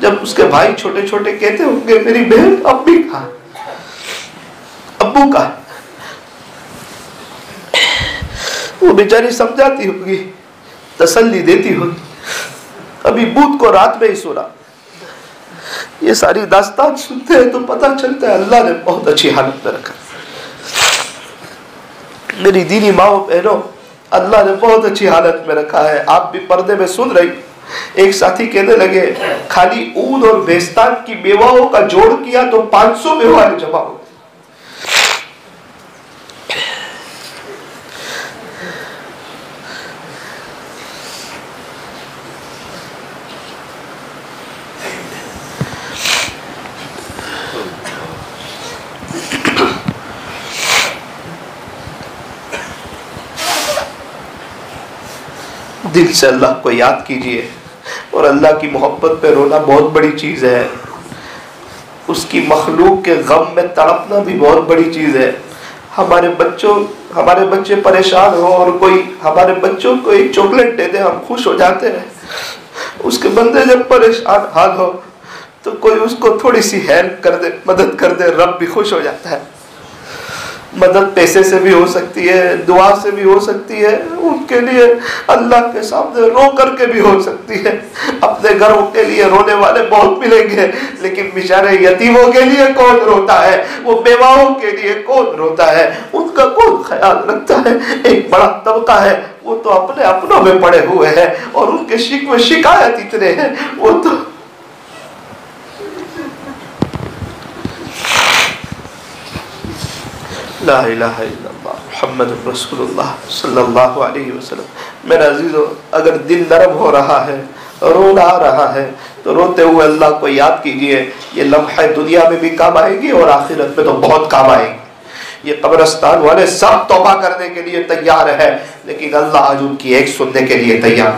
जब उसके भाई छोटे छोटे कहते होंगे मेरी बहन अम्मी का, अब्बू का। वो बेचारी समझाती होगी, तसल्ली देती होगी। अभी बूथ को रात में ही सुना। ये सारी दास्तान सुनते हैं तो पता चलता है अल्लाह ने बहुत अच्छी हालत में रखा। मेरी दीनी माओ बहनों, अल्लाह ने बहुत अच्छी हालत में रखा है। आप भी पर्दे में सुन रही। एक साथी कहने लगे खाली ऊन और बेस्तान की बेवाओं का जोड़ किया तो 500 बेवाएं जमा हो। दिल से अल्लाह को याद कीजिए, और अल्लाह की मोहब्बत पे रोना बहुत बड़ी चीज़ है। उसकी मखलूक के गम में तड़पना भी बहुत बड़ी चीज़ है। हमारे बच्चे परेशान हो और कोई हमारे बच्चों को एक चॉकलेट दे दे, हम खुश हो जाते हैं। उसके बंदे जब परेशान हाल हो तो कोई उसको थोड़ी सी हेल्प कर दे, मदद कर दे, रब भी खुश हो जाता है। मदद पैसे से भी हो सकती है, दुआ से भी हो सकती है, उनके लिए अल्लाह के सामने रो करके भी हो सकती है। अपने घरों के लिए रोने वाले बहुत मिलेंगे, लेकिन बेचारे यतीमों के लिए कौन रोता है? वो बेवाओं के लिए कौन रोता है? उनका कौन ख्याल रखता है? एक बड़ा तबका है, वो तो अपने अपनों में पड़े हुए हैं और उनके शिकवे शिकायत इतने हैं। वो तो ला इलाहा इल्लल्लाह मुहम्मदुर रसूलुल्लाह सल्लल्लाहु अलैहि वसल्लम। मेरा अजीजों, अगर दिल नरम हो रहा है, रोना आ रहा है, तो रोते हुए अल्लाह को याद कीजिए। ये लम्हा दुनिया में भी काम आएगी और आखिरत में तो बहुत काम आएगी। ये कब्रिस्तान वाले सब तौबा करने के लिए तैयार है, लेकिन अल्लाह आज उनकी एक सुनने के लिए तैयार।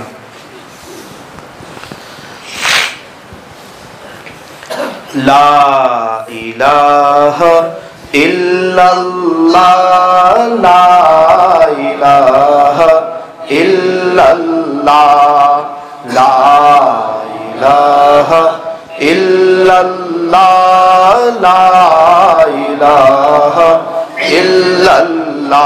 ला इलाहा इल्लल्लाह, ला इलाहा इल्लल्लाह, ला इलाहा इल्लल्लाह, ला इलाहा इल्लल्लाह,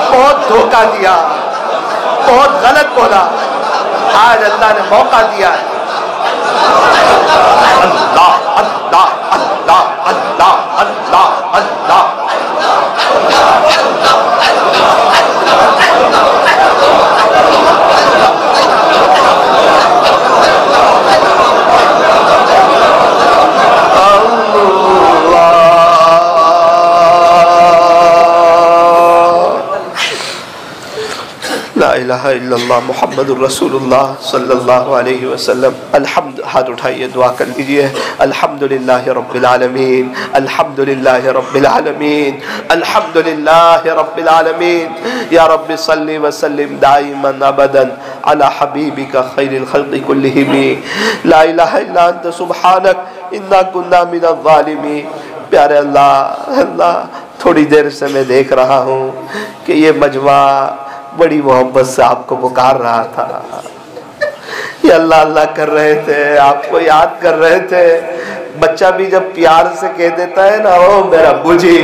बहुत धोखा दिया, बहुत गलत बोला, आज अल्लाह ने मौका दिया है। अल्लाह अल्लाह अल्लाह अल्लाह अल्लाह अल्लाह। ला इलाहा इल्लल्लाह मुहम्मदुर रसूलुल्लाह सल्लल्लाहु अलैहि वसल्लम। अल्हम्द, हाथ उठाइए, दुआ कर लीजिए। अल्हम्दुलिल्लाहि रब्बिल आलमीन, अल्हम्दुलिल्लाहि रब्बिल आलमीन, अल्हम्दुलिल्लाहि रब्बिल आलमीन। या रब्बि सल्लि व सल्लिम दाइमन अबदन अला हबीबिका खैरिल खल्क़ि कुल्लिहिम। ला इलाहा इल्ला अंत सुब्हानक इन्ना कुन्ना मिनज़ ज़ालिमीन। प्यारे अल्लाह, अल्लाह थोड़ी देर से मैं देख रहा हूँ कि ये मजमा बड़ी मोहब्बत से आपको पुकार रहा था। ये अल्लाह अल्लाह कर रहे थे, आपको याद कर रहे थे। बच्चा भी जब प्यार से कह देता है ना, ओ मेरा बुझी,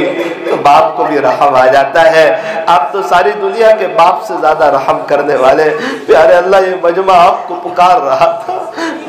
तो बाप को भी रहम आ जाता है। आप तो सारी दुनिया के बाप से ज्यादा रहम करने वाले। प्यारे अल्लाह, ये मजमा आपको पुकार रहा था।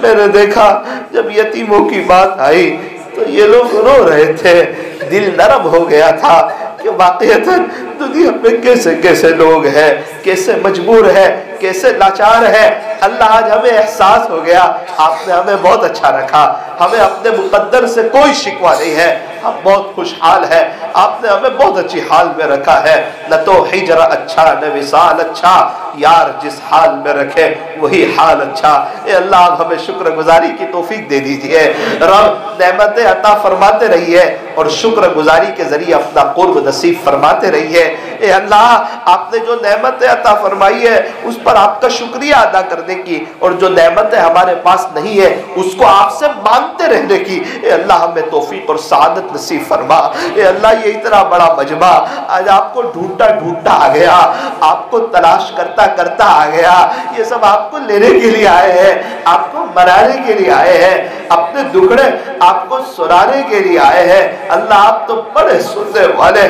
मैंने देखा जब यतीमों की बात आई तो ये लोग रो रहे थे, दिल नरम हो गया था कि वाकईतन दुनिया में कैसे कैसे लोग हैं, कैसे मजबूर है, कैसे लाचार है। अल्लाह आज हमें एहसास हो गया, आपने हमें बहुत अच्छा रखा, हमें अपने मुकद्दर से कोई शिकवा नहीं है, हम बहुत खुशहाल है। आपने हमें बहुत अच्छी हाल में रखा है। न तो हिजरा अच्छा न विसाल अच्छा, यार जिस हाल में रखे वही हाल अच्छा। ए अल्लाह, आप हमें शुक्र गुजारी की तौफीक दे दीजिए। रब नेमतें अता फरमाते रहिए और शुक्र गुजारी के जरिए अपना कुर्ब नसीब फरमाते रहिए। ए अल्लाह, आपने जो नेमतें अता फरमाई है उस पर आपका शुक्रिया अदा करने की, और जो नेमतें हमारे पास नहीं है उसको आपसे मांगते रहने की ए अल्लाह हमें तौफीक और सादत नसीब फरमा। ए अल्लाह, ये इतना बड़ा मजमा आज आपको ढूंढता ढूंढता आ गया, आपको तलाश करता करता आ गया। ये सब आपको लेने के लिए आए हैं, आपको मनाने के लिए आए हैं, अपने दुखड़े आपको सुनाने के लिए आए हैं। अल्लाह, आप तो बड़े सुनने वाले।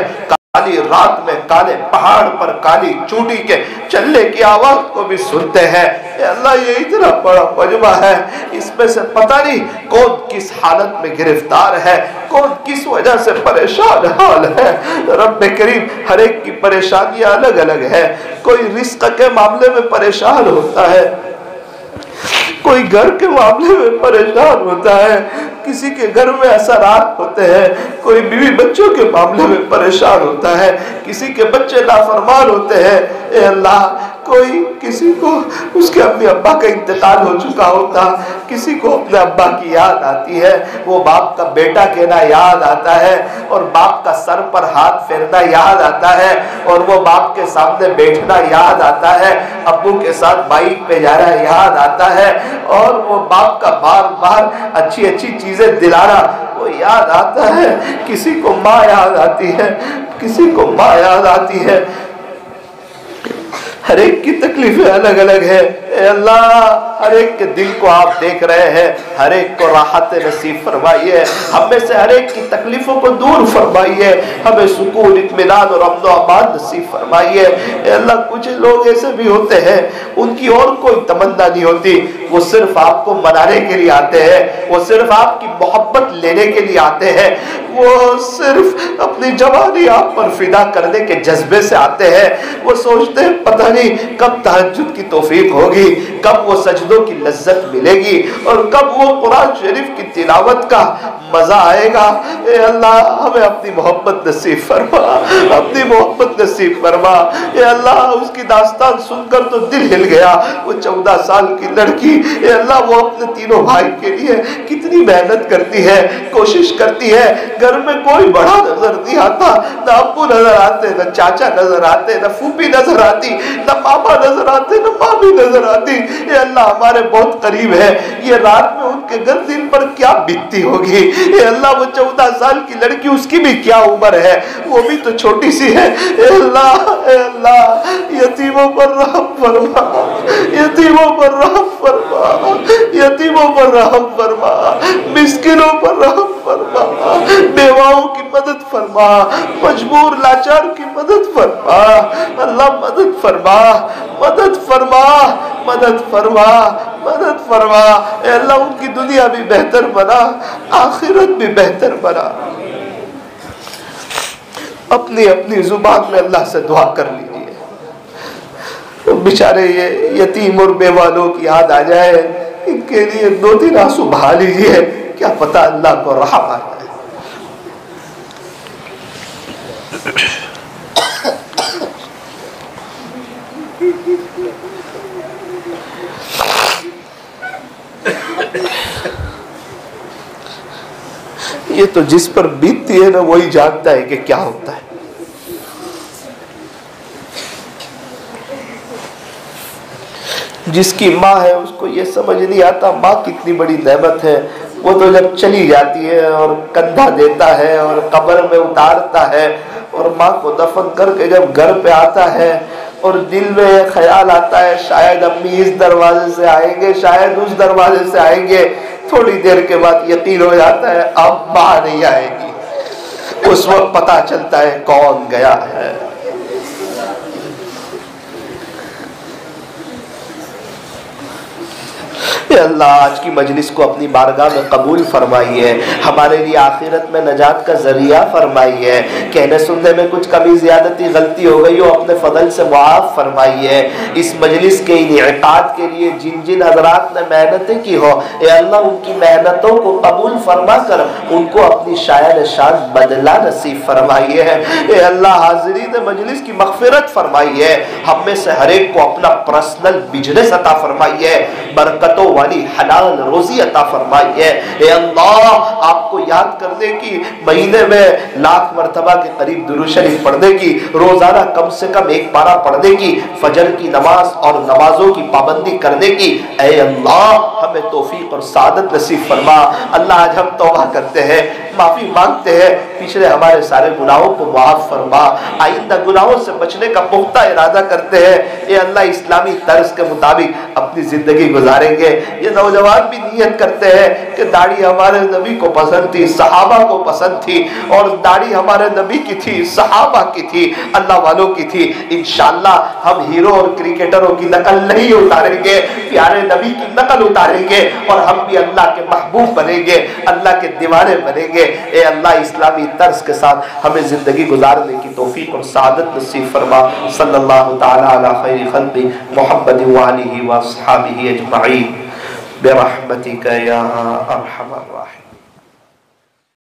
काली रात में काले पहाड़ पर काली चूड़ी के चलने की आवाज को भी सुनते हैं। अल्लाह, ये इतना बड़ा मजमा है, इसमें से पता नहीं कौन किस हालत में गिरफ्तार है, कौन किस वजह से परेशान हाल है। रब्बे करीम, हर एक की परेशानियां अलग अलग है। कोई रिस्क के मामले में परेशान होता है, कोई घर के मामले में परेशान होता है, किसी के घर में असरात होते हैं, कोई बीवी बच्चों के मामले में परेशान होता है, किसी के बच्चे नाफरमान होते हैं। ए अल्लाह, कोई किसी को उसके अपने अब्बा का इंतकाल हो चुका होता, किसी को अपने अब्बा की याद आती है, वो बाप का बेटा कहना याद आता है, और बाप का सर पर हाथ फेरना याद आता है, और वो बाप के सामने बैठना याद आता है, अब्बू के साथ बाइक पे जाना याद आता है, और वो बाप का बार बार अच्छी अच्छी चीजें दिलाना वो याद आता है। किसी को माँ याद आती है, किसी को माँ याद आती है। हर एक की तकलीफें अलग अलग है। अल्लाह, हर एक के दिल को आप देख रहे हैं, हर एक को राहत नसीब फरमाइए, हमें से हर एक की तकलीफों को दूर फरमाइए, हमें सुकून इत्मीनान और अमन अमान नसीब फरमाइए। अल्लाह, कुछ लोग ऐसे भी होते हैं उनकी और कोई तमन्ना नहीं होती, वो सिर्फ आपको मनाने के लिए आते हैं, वो सिर्फ आपकी मोहब्बत लेने के लिए आते हैं, वो सिर्फ अपनी जवानी आप पर फिदा करने के जज्बे से आते हैं। वो सोचते हैं पता नहीं कब तहज्जुद की तौफीक होगी, कब वो सजदों की लज्जत मिलेगी, और कब वो कुरान शरीफ की तिलावत का मजा आएगा। ए अल्लाह, हमें अपनी मोहब्बत नसीब फरमा, अपनी मोहब्बत नसीब फरमा। ए अल्लाह, उसकी दास्तान सुनकर तो दिल हिल गया। वो 14 साल की लड़की, ए अल्लाह, वो अपने तीनों भाई के लिए कितनी मेहनत करती है, कोशिश करती है। घर में कोई बड़ा नजर नहीं आता, ना अब्बू नजर आते, ना चाचा नजर आते, ना फूफी नजर आती, ना पापा नजर आते, ना मामी नजर आती। ये अल्लाह, हमारे बहुत करीब है, ये रात में उनके घर दिल पर क्या बीतती होगी। ये अल्लाह, वो 14 साल की लड़की, उसकी भी क्या उम्र है, वो भी तो छोटी सी है। ए अल्लाह, ए अल्लाह, यतीमों पर रहम फरमा, यतीमों पर रहम फरमा, यतीमों पर रहम फरमा, मिस्किनों पर रहम फरमा, बेवाओं की मदद फरमा। फरमा, मजबूर लाचार की मदद फरमा, अल्लाह मदद फरमा, मदद फरमा, मदद फरमा, मदद फरमा। ए अल्लाह उनकी दुनिया भी बेहतर बना, आखिरत भी बेहतर बना। अपनी अपनी जुबान में अल्लाह से दुआ कर लीजिए। तो बेचारे ये यतीम और बेवा लोग याद आ जाए, इनके लिए 2-3 आंसू बहा लीजिए, क्या पता अल्लाह को रहम आ जाए। ये तो जिस पर बीतती है ना वही जानता है कि क्या होता है। जिसकी माँ है उसको ये समझ नहीं आता माँ कितनी बड़ी नेमत है। वो तो जब चली जाती है और कंधा देता है और कब्र में उतारता है और माँ को दफन करके जब घर पे आता है और दिल में ख्याल आता है शायद अम्मी इस दरवाजे से आएंगे, शायद उस दरवाजे से आएंगे, थोड़ी देर के बाद यकीन हो जाता है अब माँ नहीं आएगी। उस वक्त पता चलता है कौन गया है। अल्लाह आज की मजलिस को अपनी बारगाह में कबूल फरमाइए, हमारे लिए आखिरत में नजात का जरिया फरमाइए। कहने सुनने में कुछ कमी ज्यादती गलती हो गई हो अपने फजल से मुआफ फरमाइए। इस मजलिस के इनेकाद के लिए जिन जिन हजरात ने मेहनतें की हो ए अल्लाह उनकी मेहनतों को कबूल फरमा कर उनको अपनी शायद शान बदला नसीब फरमाइए। ए अल्लाह हाजिरीन मजलिस की मगफिरत फरमाइए, हम में से हर एक को अपना पर्सनल बिजनेस अता फरमाइए, बरकतों वाली हलाल रोजी अता फरमाइए। ए अल्लाह आपको याद करने की महीने में लाख मरतबा के करीब दुरूद शरीफ पढ़ने की, रोजाना कम से कम 1 पारा पढ़ने की, फजर की नमाज और नमाजों की पाबंदी करने की ए अल्लाह हमें तौफीक और सादत नसीब फरमा। अल्लाह आज हम तौबा करते हैं, माफी मांगते हैं, पिछले हमारे सारे गुनाहों को माफ फरमा, आइंदा गुनाहों से बचने का पुख्ता इरादा करते हैं। ए अल्लाह इस्लामी तर्ज के मुताबिक अपनी जिंदगी गुजारेंगे। ये नौजवान भी नियत करते हैं कि दाढ़ी हमारे नबी को पसंद थी, सहाबा को पसंद थी, और दाढ़ी हमारे नबी की थी, सहाबा की थी, अल्लाह वालों की थी। इंशाअल्लाह हम हीरो और क्रिकेटरों की नकल नहीं उतारेंगे, प्यारे नबी की नकल उतारेंगे और हम भी अल्लाह के महबूब बनेंगे, अल्लाह के दीवाने बनेंगे। ए अल्लाह इस्लामी तर्ज के साथ हमें जिंदगी गुजारने की तौफीक और सादत नसीब फरमा। सल्लल्लाहु तआला अला खैरि खल्क़ि मुहम्मद व आलिहि व अस्हाबिहि अजमईन बिरहमतिका या अरहमर राहिमीन।